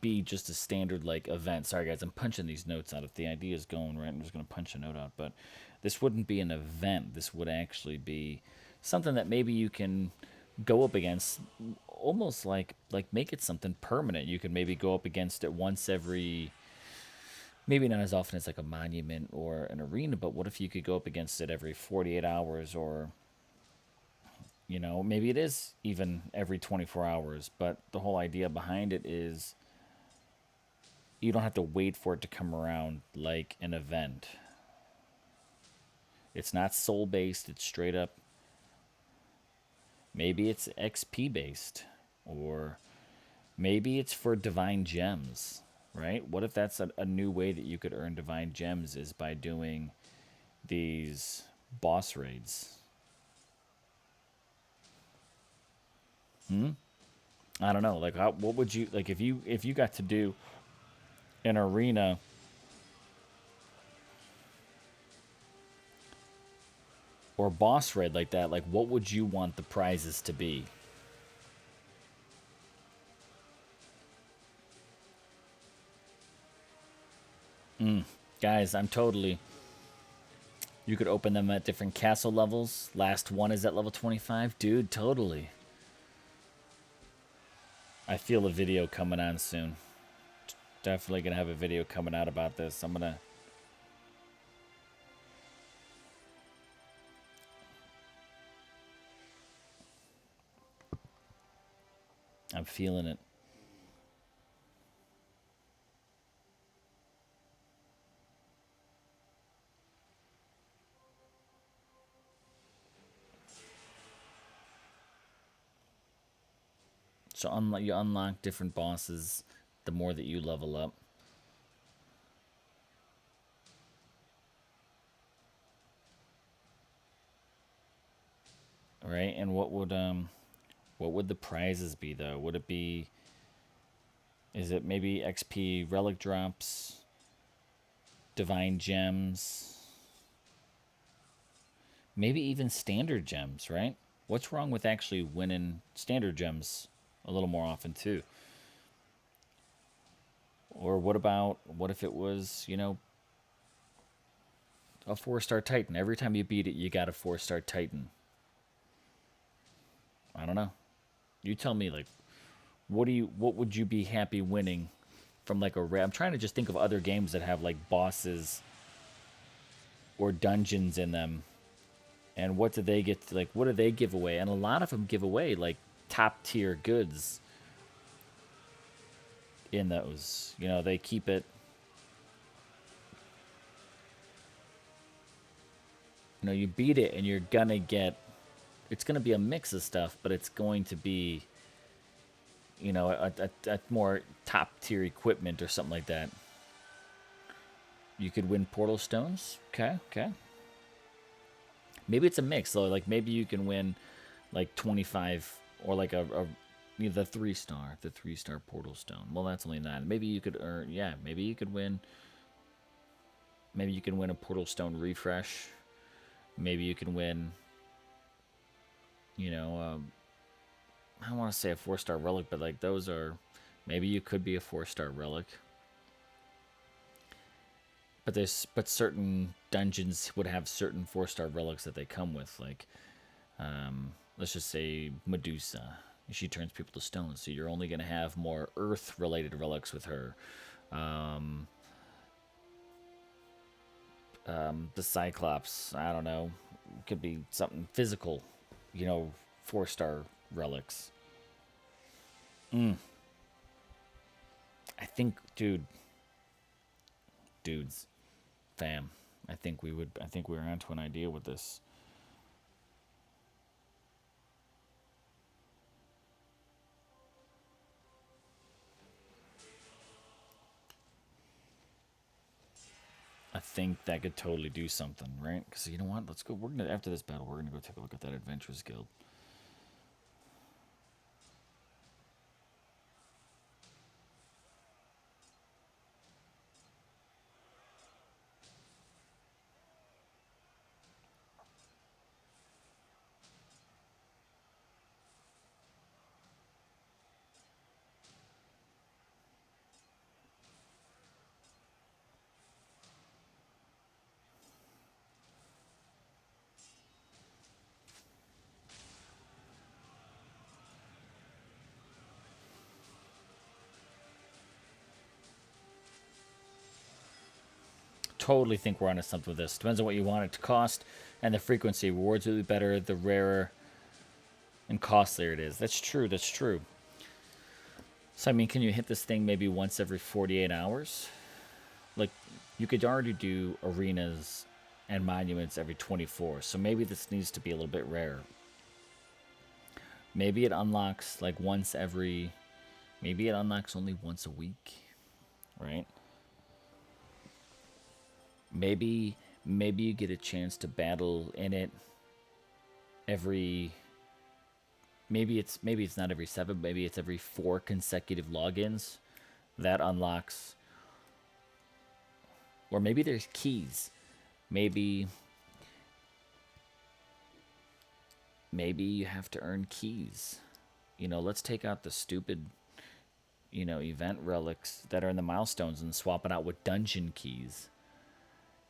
be just a standard like event. Sorry guys, I'm punching these notes out. If the idea is going right, I'm just gonna punch a note out. But this wouldn't be an event. This would actually be something that maybe you can go up against, almost like make it something permanent. You could maybe go up against it once every, maybe not as often as like a monument or an arena, but what if you could go up against it every 48 hours, or maybe it is even every 24 hours. But the whole idea behind it is you don't have to wait for it to come around like an event. It's not soul based, it's straight up. Maybe it's XP based, or maybe it's for divine gems, right? What if that's a new way that you could earn divine gems is by doing these boss raids? I don't know. Like, what would you like if you got to do an arena or boss raid like that? Like, what would you want the prizes to be? Guys, I'm totally. You could open them at different castle levels. Last one is at level 25. Dude, totally. I feel a video coming on soon. Definitely gonna have a video coming out about this. I'm feeling it. So you unlock different bosses the more that you level up. Right? And what would the prizes be though? Would it be, is it maybe XP relic drops, divine gems, maybe even standard gems, right? What's wrong with actually winning standard gems a little more often too? Or what if it was, a 4-star Titan? Every time you beat it, you got a 4-star Titan. I don't know. You tell me, like, what would you be happy winning from like a rare? I'm trying to just think of other games that have like bosses or dungeons in them, and what do they get? Like, what do they give away? And a lot of them give away like top tier goods in those. They keep it. You beat it, and you're gonna get. It's gonna be a mix of stuff, but it's going to be, a more top tier equipment or something like that. You could win portal stones. Okay, okay. Maybe it's a mix though. Like maybe you can win like 25 or like the 3-star portal stone. Well, that's only 9. Maybe you could earn. Yeah, maybe you could win. Maybe you can win a portal stone refresh. Maybe you can win. You know, I don't want to say a 4-star relic, but like those are. Maybe you could be a 4-star relic. But certain dungeons would have certain 4-star relics that they come with, like let's just say Medusa. She turns people to stone, so you're only going to have more earth-related relics with her. Um, the Cyclops, I don't know, could be something physical, 4-star relics. I think, dudes, fam. I think we would. I think we're onto an idea with this. I think that could totally do something, right? Because you know what? Let's go. We're gonna after this battle, we're gonna go take a look at that Adventurers Guild. Totally think we're onto something with this. Depends on what you want it to cost and the frequency. Rewards will be better the rarer and costlier it is. That's true. That's true. So I mean, can you hit this thing maybe once every 48 hours? Like, you could already do arenas and monuments every 24. So maybe this needs to be a little bit rare. Maybe it unlocks like once every. Maybe it unlocks only once a week, right? Maybe you get a chance to battle in it every. Maybe it's not every 7. Maybe it's every 4 consecutive logins. That unlocks. Or maybe there's keys. Maybe you have to earn keys. Let's take out the stupid event relics that are in the milestones and swap it out with dungeon keys.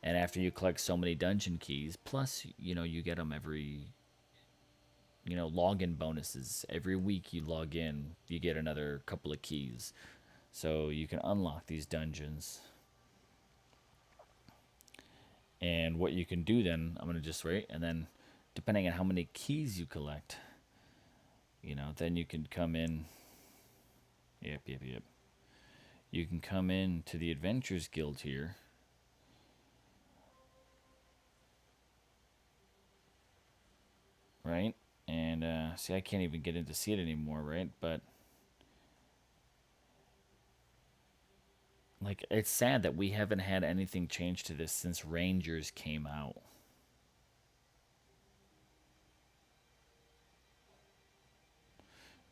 And after you collect so many dungeon keys, plus, you get them every, login bonuses. Every week you log in, you get another couple of keys. So you can unlock these dungeons. And what you can do then, I'm going to just wait, and then depending on how many keys you collect, then you can come in. Yep. You can come in to the Adventures Guild here. Right? And see, I can't even get in to see it anymore, right? But like, it's sad that we haven't had anything change to this since Rangers came out.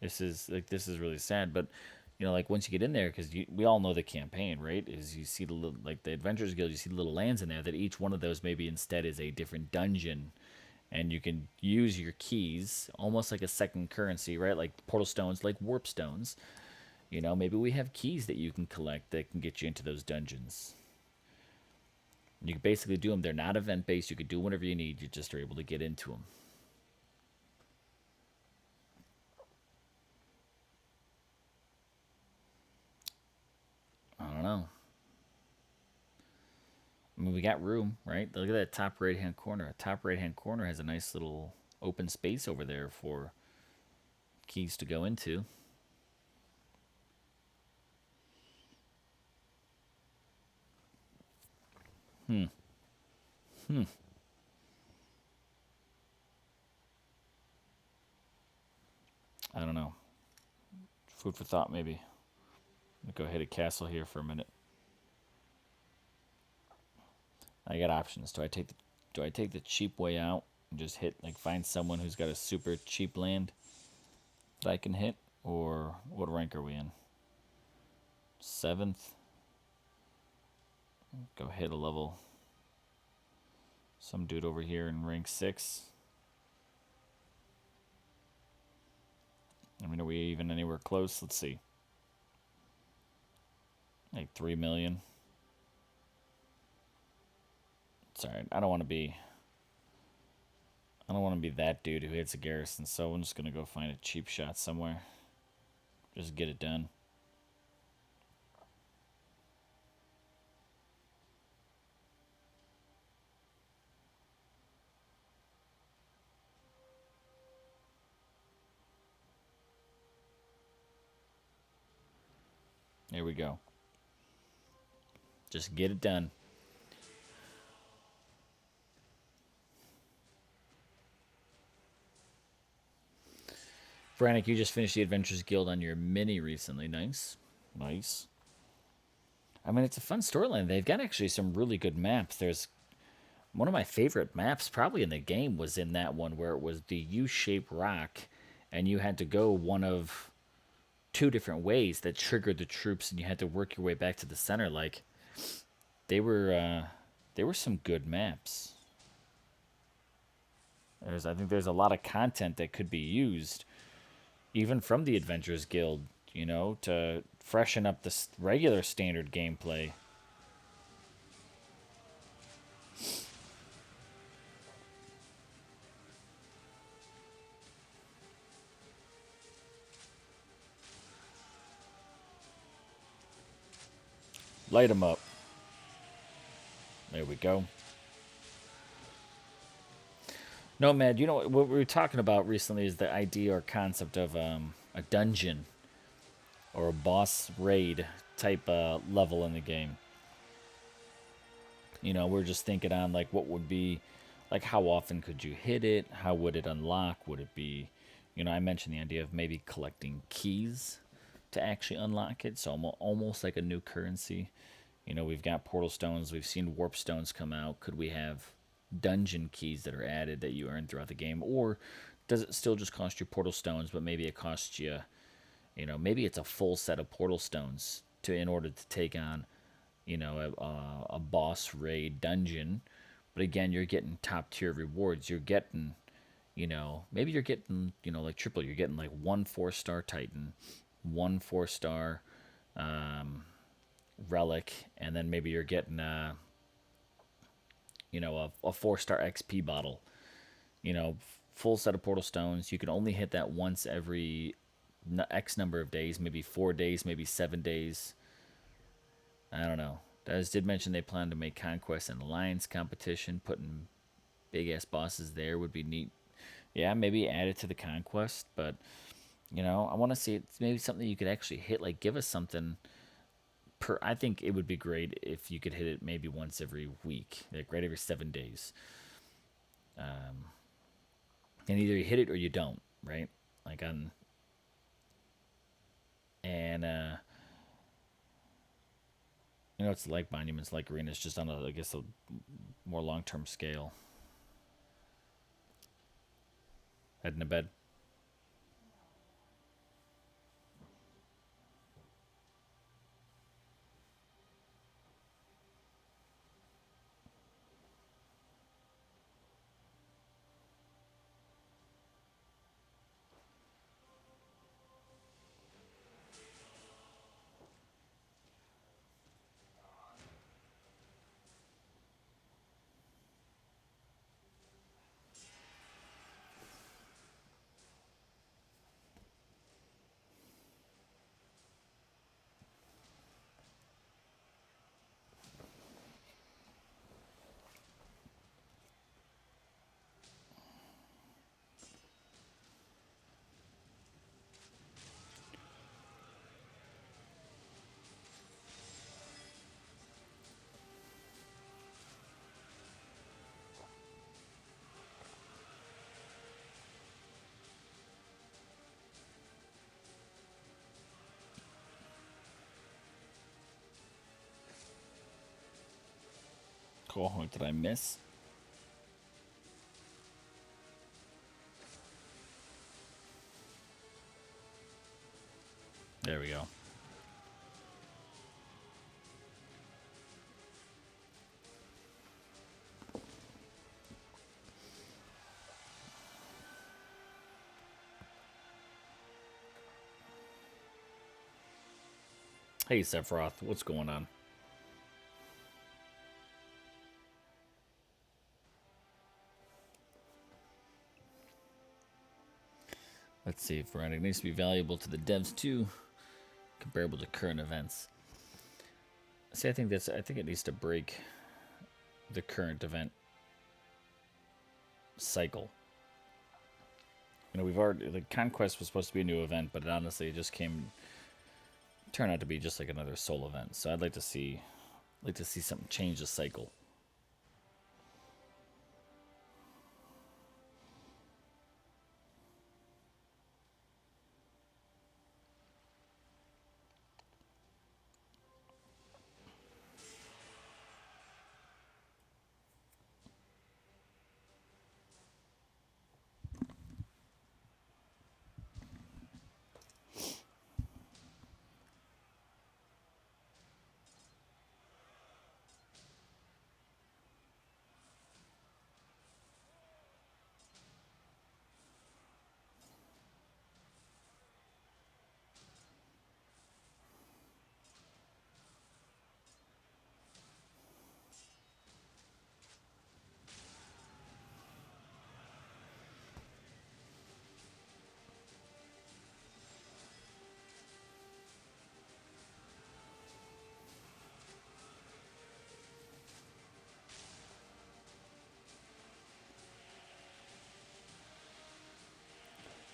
This is really sad, but like once you get in there, because we all know the campaign, right? Is you see the little, like the Adventurers Guild, you see the little lands in there that each one of those maybe instead is a different dungeon, and you can use your keys almost like a second currency, right? Like portal stones, like warp stones. Maybe we have keys that you can collect that can get you into those dungeons. You can basically do them. They're not event based. You can do whatever you need. You just are able to get into them. I don't know. I mean, we got room, right? Look at that top right hand corner. Top right hand corner has a nice little open space over there for keys to go into. Hmm. Hmm. I don't know. Food for thought, maybe. Go hit a castle here for a minute. I got options. Do I take the cheap way out and just hit, like, find someone who's got a super cheap land that I can hit, or what rank are we in? 7th. Go hit a level. Some dude over here in rank 6. I mean, are we even anywhere close? Let's see. Like 3 million. Sorry, I don't want to be. I don't want to be that dude who hits a garrison, so I'm just gonna go find a cheap shot somewhere. Just get it done. There we go. Just get it done. Brannick, you just finished the Adventures Guild on your mini recently. Nice. Nice. I mean, it's a fun storyline. They've got actually some really good maps. There's one of my favorite maps, probably in the game, was in that one where it was the U-shaped rock, and you had to go one of two different ways that triggered the troops, and you had to work your way back to the center. Like, they were some good maps. I think there's a lot of content that could be used, even from the Adventurers Guild, to freshen up the regular standard gameplay. Light them up. There we go. Nomad, what we were talking about recently is the idea or concept of a dungeon or a boss raid type level in the game. We're just thinking on like what would be, like how often could you hit it? How would it unlock? Would it be, I mentioned the idea of maybe collecting keys to actually unlock it. So almost like a new currency. We've got portal stones. We've seen warp stones come out. Could we have dungeon keys that are added that you earn throughout the game? Or does it still just cost you portal stones, but maybe it costs you, maybe it's a full set of portal stones in order to take on, a boss raid dungeon. But again, you're getting top tier rewards. You're getting, maybe you're getting, like triple. You're getting like 1 4-star Titan, 1 4-star relic, and then maybe you're getting a 4-star XP bottle. Full set of portal stones. You can only hit that once every X number of days, maybe 4 days, maybe 7 days. I don't know. Daz did mention they plan to make conquest and alliance competition. Putting big ass bosses there would be neat. Yeah, maybe add it to the conquest, but I want to see it's maybe something you could actually hit. Like, give us something per. I think it would be great if you could hit it maybe once every week, like right every 7 days, and either you hit it or you don't, right? Like on and it's like monuments, like arenas, just on I guess a more long term scale. Heading to bed. Cool. What did I miss? There we go. Hey, Sephiroth, what's going on? Let's see if it needs to be valuable to the devs too, comparable to current events. See, I think it needs to break the current event cycle. We've already the conquest was supposed to be a new event, but honestly, it just turned out to be just like another soul event. So I'd like to see something change the cycle.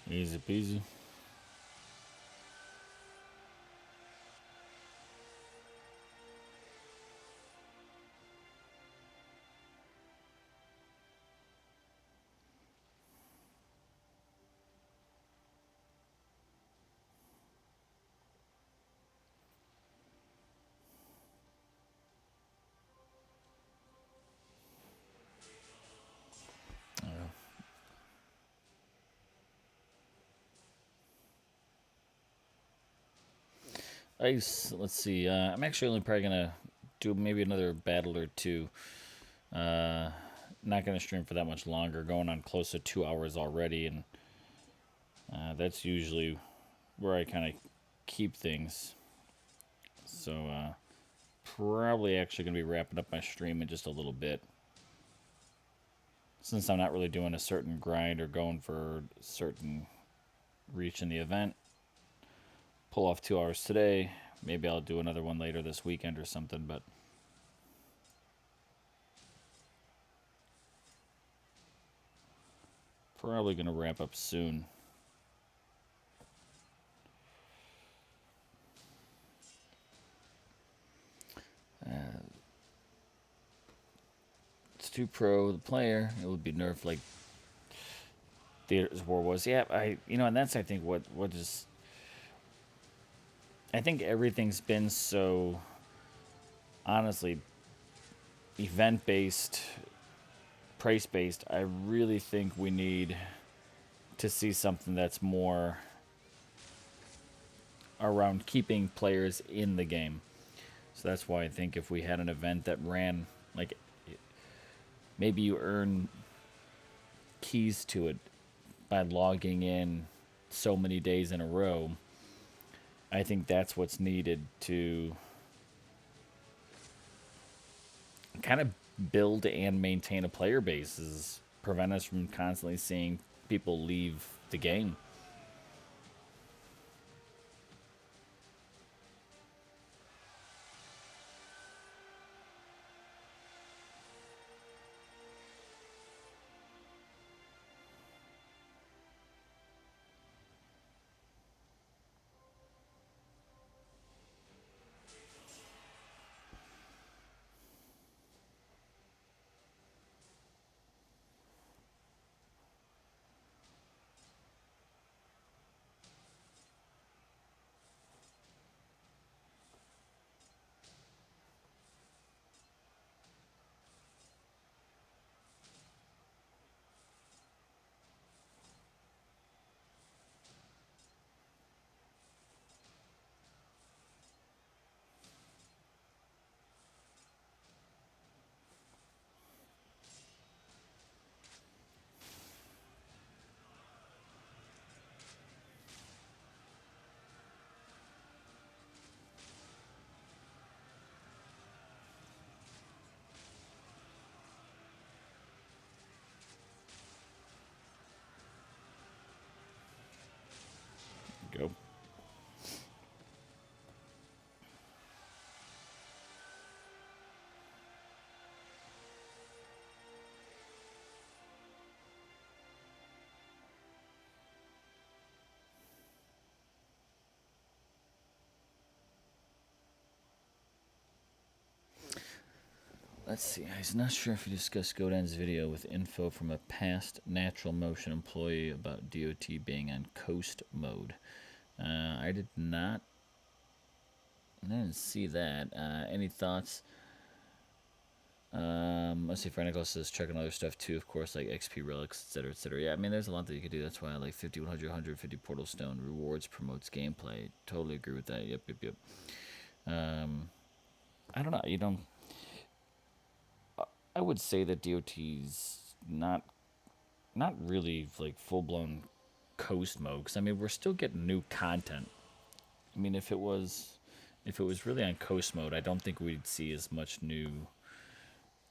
Easy peasy. Let's see. I'm actually only probably gonna do maybe another battle or two. Uh, Not gonna stream for that much longer. Going on close to 2 hours already, and that's usually where I kind of keep things. So probably actually going to be wrapping up my stream in just a little bit. Since I'm not really doing a certain grind or going for certain reach in the event, pull off 2 hours today. Maybe I'll do another one later this weekend or something, but probably going to wrap up soon. It's 2 Pro, the player. It would be nerfed like Theaters War was. Yeah, and that's I think what is. I think everything's been so honestly event based, price based. I really think we need to see something that's more around keeping players in the game. So that's why I think if we had an event that ran like maybe you earn keys to it by logging in so many days in a row. I think that's what's needed to kind of build and maintain a player base, is prevent us from constantly seeing people leave the game. Go. Let's see. I was not sure if you discussed Godan's video with info from a past Natural Motion employee about DOT being on coast mode. I did not. I didn't see that. Any thoughts? Let's see. Franticos says checking other stuff too, of course, like XP relics, etc., etc. Yeah, I mean, there's a lot that you could do. That's why I like 50, 100, 150 Portal Stone rewards promotes gameplay. Totally agree with that. Yep, yep, yep. I don't know. I would say that DOT's not really like full blown coast mode, because I mean we're still getting new content. I mean if it was really on coast mode, I don't think we'd see as much new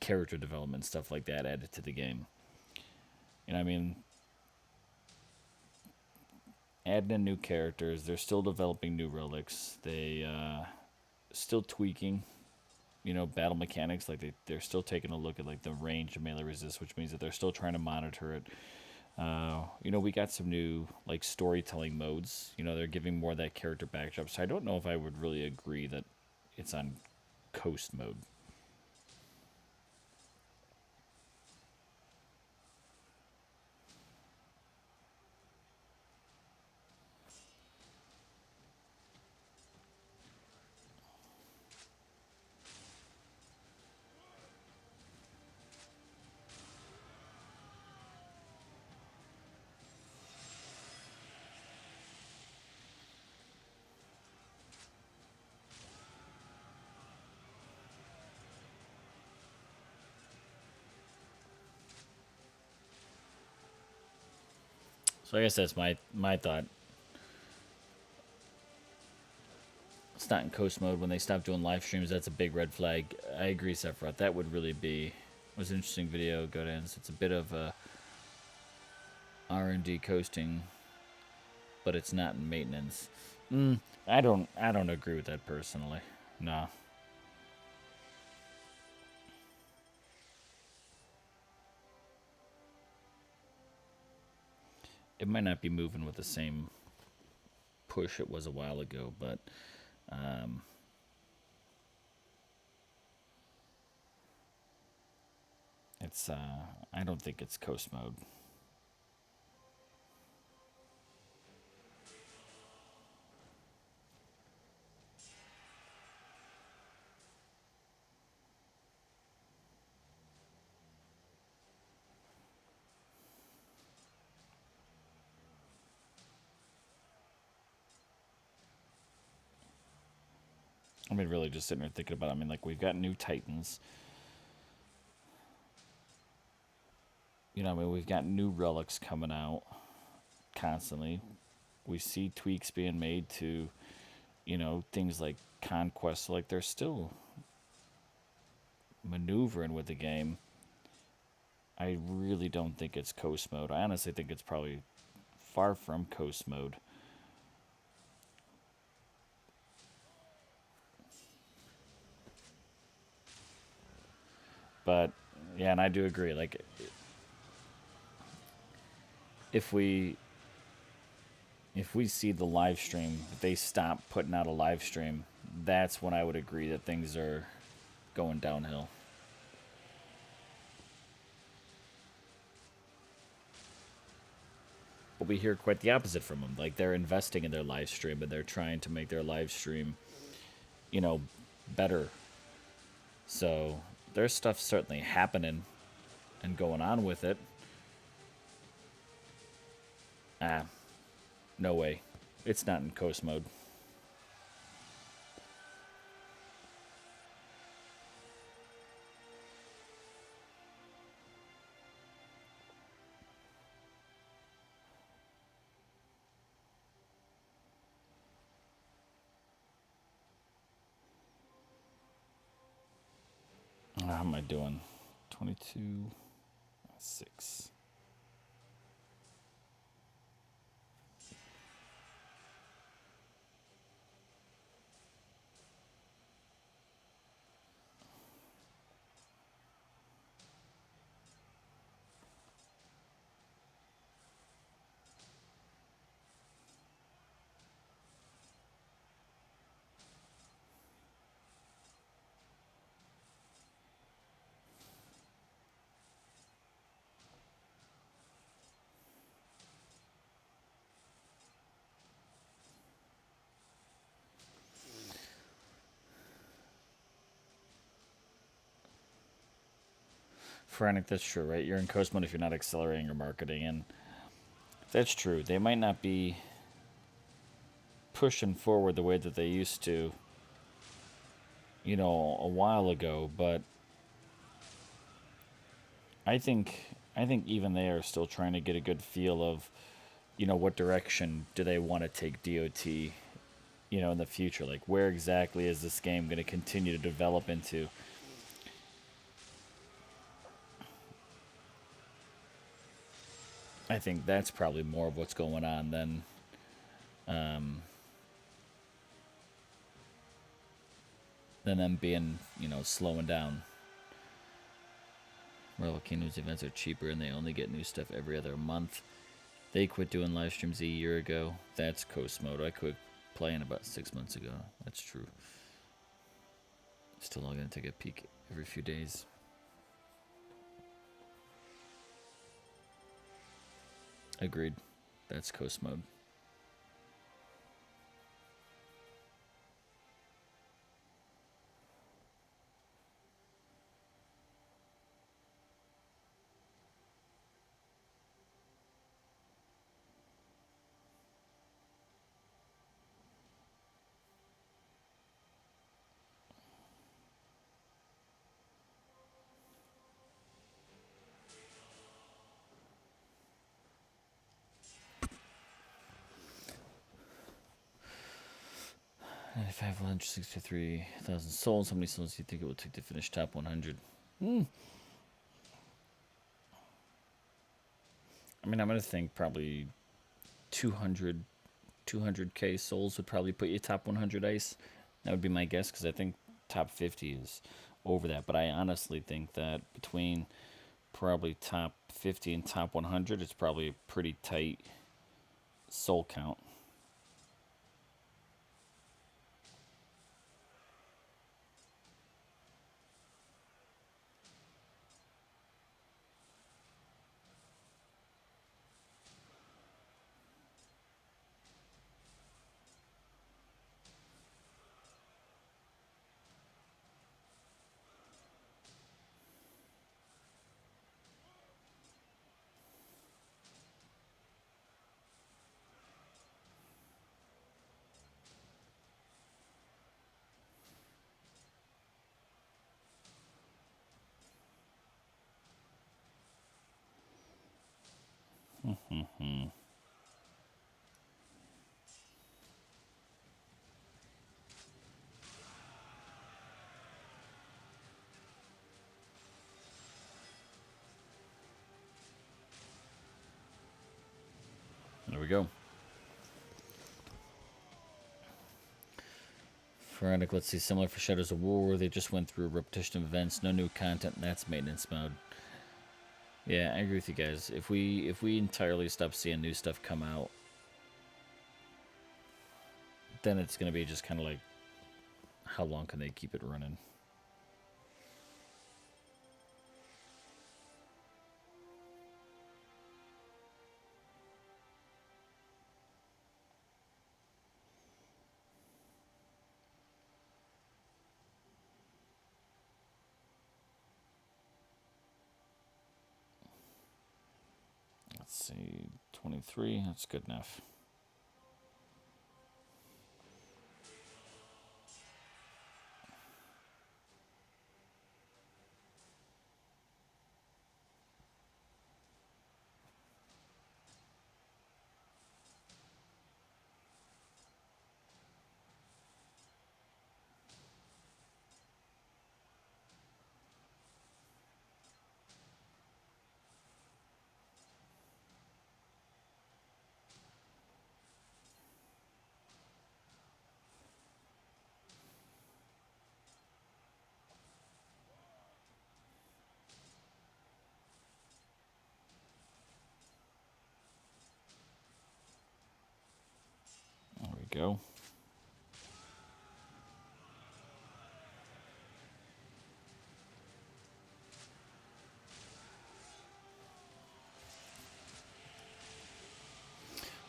character development stuff like that added to the game. I mean, adding in new characters, they're still developing new relics. They still tweaking, battle mechanics. Like they're still taking a look at like the range of melee resist, which means that they're still trying to monitor it. We got some new like storytelling modes. They're giving more of that character backdrop. So I don't know if I would really agree that it's on coast mode. So I guess that's my thought. it's not in coast mode. When they stop doing live streams, that's a big red flag. I agree, Sephiroth. That would really be was an interesting video. Go down. It's a bit of a R&D coasting, but it's not in maintenance. I don't agree with that personally. No. It might not be moving with the same push it was a while ago, but it's I don't think it's coast mode. I mean, really just sitting there thinking about it. I mean, like, we've got new Titans. You know, I mean, we've got new relics coming out constantly. We see tweaks being made to, you know, things like Conquest. Like, they're still maneuvering with the game. I really don't think it's coast mode. I honestly think it's probably far from coast mode. But yeah, and I do agree. Like, if we see the live stream, if they stop putting out a live stream, that's when I would agree that things are going downhill. But we hear quite the opposite from them. Like, they're investing in their live stream and they're trying to make their live stream, you know, better. So there's stuff certainly happening and going on with it. No way. It's not in coast mode. How am I doing? 22, 6. Frantic, that's true, right? You're in coast mode if you're not accelerating your marketing, and that's true. They might not be pushing forward the way that they used to, you know, a while ago, but I think even they are still trying to get a good feel of, you know, what direction do they want to take DOT, you know, in the future. Like, where exactly is this game going to continue to develop into? I think that's probably more of what's going on than them being, you know, slowing down. Marvel Kingdoms events are cheaper and they only get new stuff every other month. They quit doing live streams a year ago. That's coast mode. I quit playing about 6 months ago. That's true. Still only gonna take a peek every few days. Agreed. That's coast mode. 563,000 souls. How many souls do you think it will take to finish top 100? I mean, I'm going to think probably 200, 200K souls would probably put you top 100 ice. That would be my guess, because I think top 50 is over that. But I honestly think that between probably top 50 and top 100, it's probably a pretty tight soul count. There we go. Phoretic, let's see, similar for Shadows of War. They just went through a repetition of events, no new content, and that's maintenance mode. Yeah, I agree with you guys. If we entirely stop seeing new stuff come out, then it's gonna be just kind of like, how long can they keep it running? Let's see, 23. That's good enough. There we go.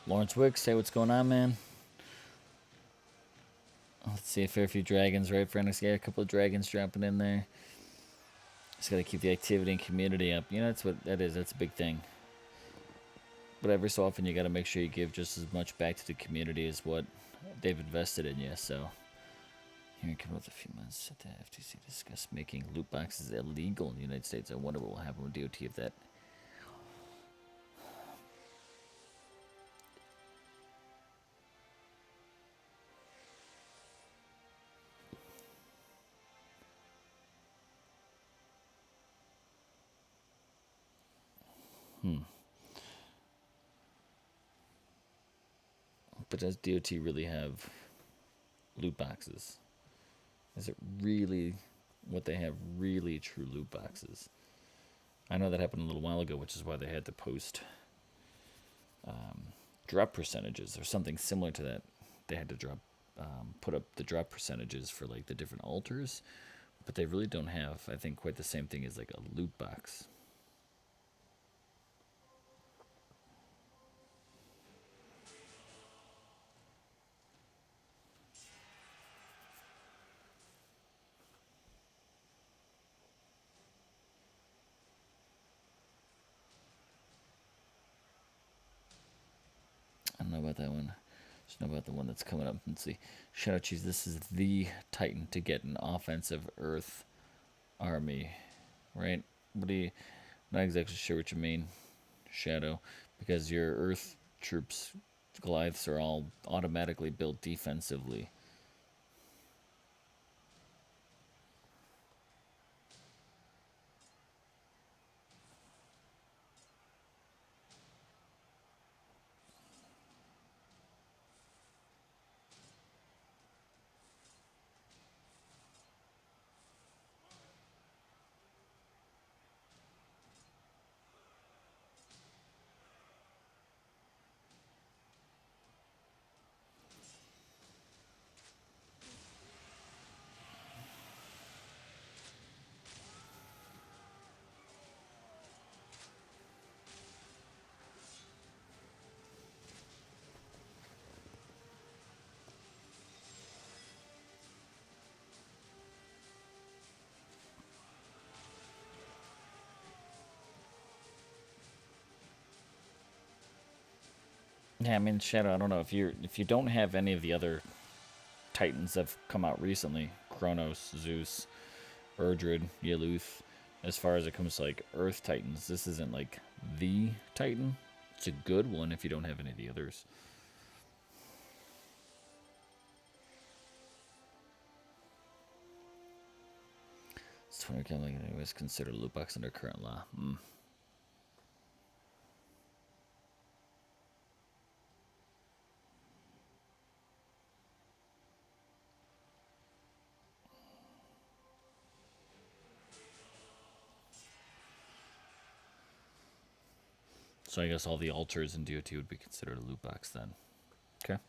Lawrence Wick, say what's going on, man. Let's see, a fair few dragons, right? Phoenix got a couple of dragons dropping in there. Just got to keep the activity and community up. You know, that's what that is. That's a big thing. But every so often, you got to make sure you give just as much back to the community as what they've invested in you. So, here in coming with a few months, the FTC discussed making loot boxes illegal in the United States. I wonder what will happen with DOT if that. But does DOT really have loot boxes? Is it really what they have really true loot boxes? I know that happened a little while ago, which is why they had to post drop percentages or something similar to that. They had to put up the drop percentages for like the different altars, but they really don't have, I think, quite the same thing as like a loot box. I don't know about that one. Just know about the one that's coming up. Let's see. Shadow Cheese, this is the Titan to get an offensive Earth army, right? What do you? Not exactly sure what you mean, Shadow, because your Earth troops, Goliaths, are all automatically built defensively. Yeah, I mean, Shadow, I don't know if you don't have any of the other Titans that have come out recently, Kronos, Zeus, Urdred, Yeluth, as far as it comes to like Earth Titans, this isn't like the Titan. It's a good one if you don't have any of the others. It's 20 killing was considered loot box under current law. So I guess all the altars in DOT would be considered a loot box then. Okay.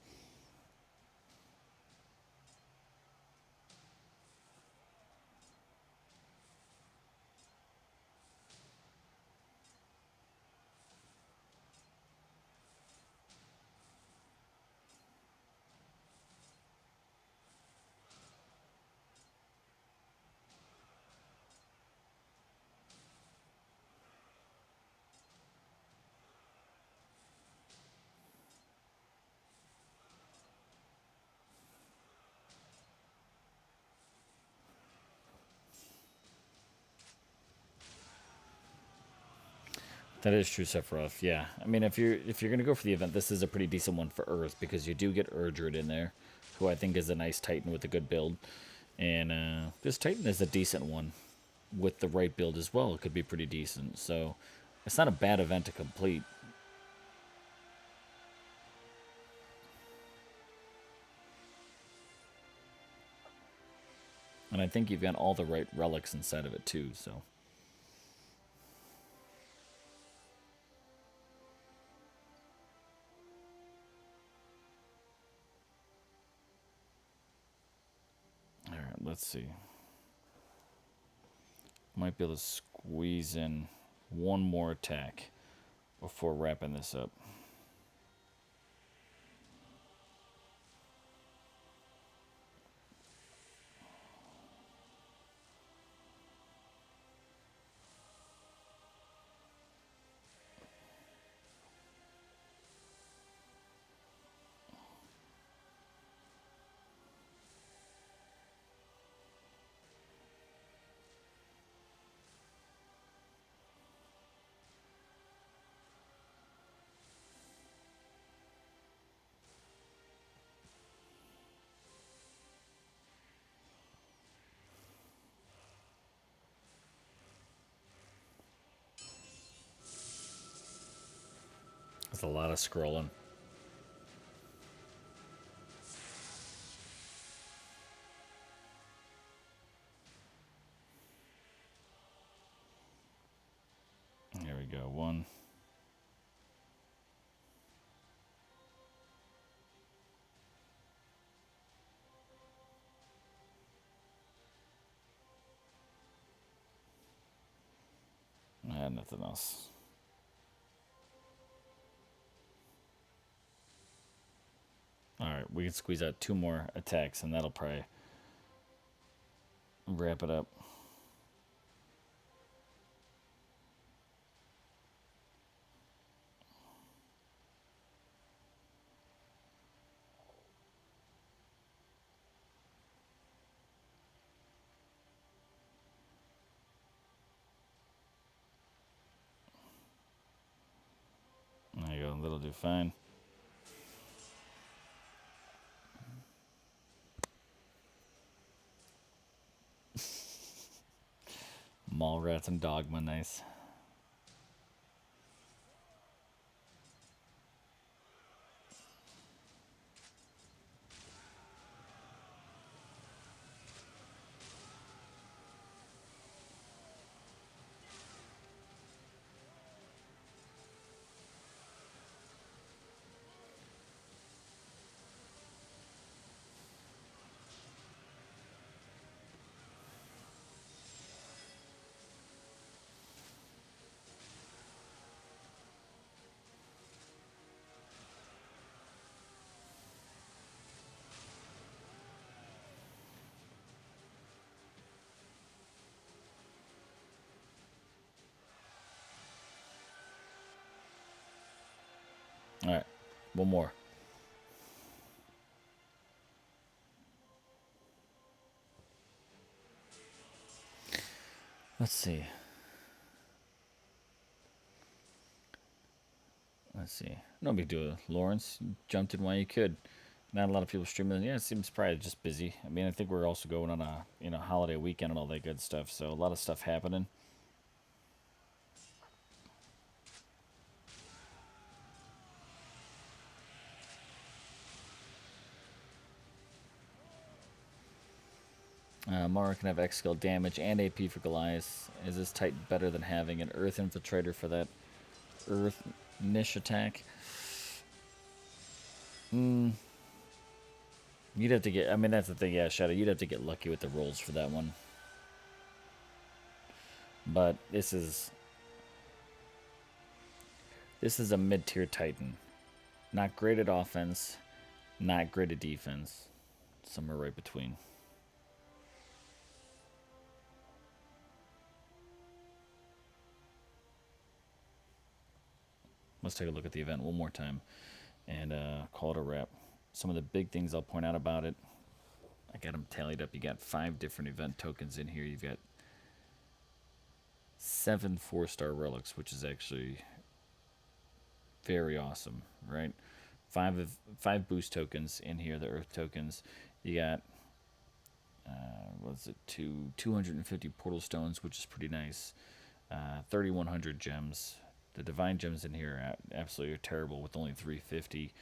That is true, Sephiroth. Yeah, I mean, if you're gonna go for the event, this is a pretty decent one for Earth because you do get Urdred in there, who I think is a nice Titan with a good build, and this Titan is a decent one with the right build as well. It could be pretty decent. So it's not a bad event to complete. And I think you've got all the right relics inside of it too. So. All right, let's see. Might be able to squeeze in one more attack before wrapping this up. That's a lot of scrolling. Here we go. One. Nothing else. Alright, we can squeeze out two more attacks, and that'll probably wrap it up. There you go. That'll do fine. Mallrats and Dogma, nice. Alright. One more. Let's see. Let's see. No big deal. Lawrence jumped in while you could. Not a lot of people streaming. Yeah, it seems probably just busy. I mean, I think we're also going on a holiday weekend and all that good stuff. So a lot of stuff happening. Mara can have X skill damage and AP for Goliath. Is this Titan better than having an Earth Infiltrator for that Earth niche attack? You'd have to get. I mean, that's the thing. Yeah, Shadow. You'd have to get lucky with the rolls for that one. But this is a mid-tier Titan. Not great at offense, not great at defense. Somewhere right between. Let's take a look at the event one more time and call it a wrap. Some of the big things I'll point out about it. I got them tallied up. You got 5 different event tokens in here. You've got 7 4-star relics, which is actually very awesome, right? 5 boost tokens in here, the Earth tokens. You got what's it? 250 portal stones, which is pretty nice. 3,100 gems. The divine gems in here are absolutely terrible with only 350.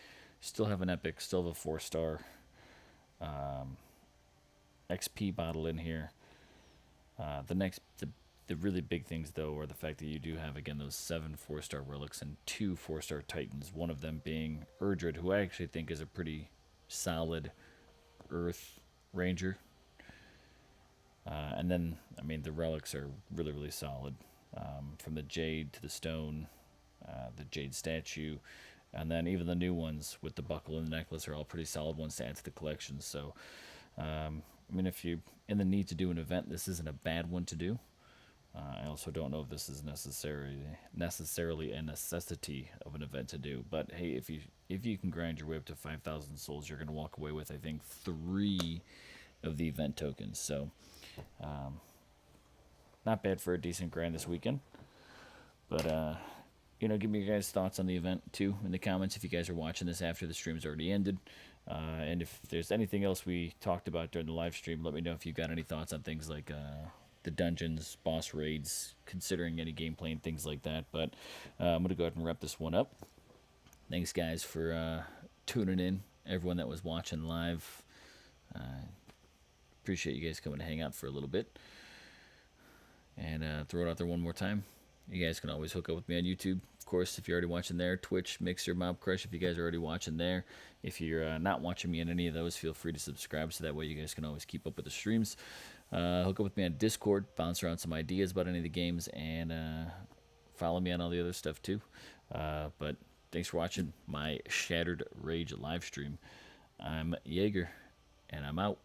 Still have an epic, still have a 4-star XP bottle in here. The really big things though are the fact that you do have again those 7 4-star relics and 2 4-star titans. One of them being Erdred, who I actually think is a pretty solid Earth Ranger. And then I mean the relics are really solid. From the jade to the stone, the jade statue, and then even the new ones with the buckle and the necklace are all pretty solid ones to add to the collection. So, I mean, if you're in the need to do an event, this isn't a bad one to do. I also don't know if this is necessarily a necessity of an event to do. But hey, if you can grind your way up to 5,000 souls, you're going to walk away with I think 3 of the event tokens. So, not bad for a decent grind this weekend. But give me your guys' thoughts on the event too in the comments if you guys are watching this after the stream's already ended. And if there's anything else we talked about during the live stream, let me know if you've got any thoughts on things like the dungeons, boss raids, considering any gameplay and things like that. But I'm going to go ahead and wrap this one up. Thanks, guys, for tuning in. Everyone that was watching live. Appreciate you guys coming to hang out for a little bit. And throw it out there one more time. You guys can always hook up with me on YouTube. Of course, if you're already watching there, Twitch, Mixer, Mob Crush, if you guys are already watching there. If you're not watching me on any of those, feel free to subscribe so that way you guys can always keep up with the streams. Hook up with me on Discord, bounce around some ideas about any of the games, and follow me on all the other stuff too. But thanks for watching my Shattered Rage live stream. I'm Jaeger, and I'm out.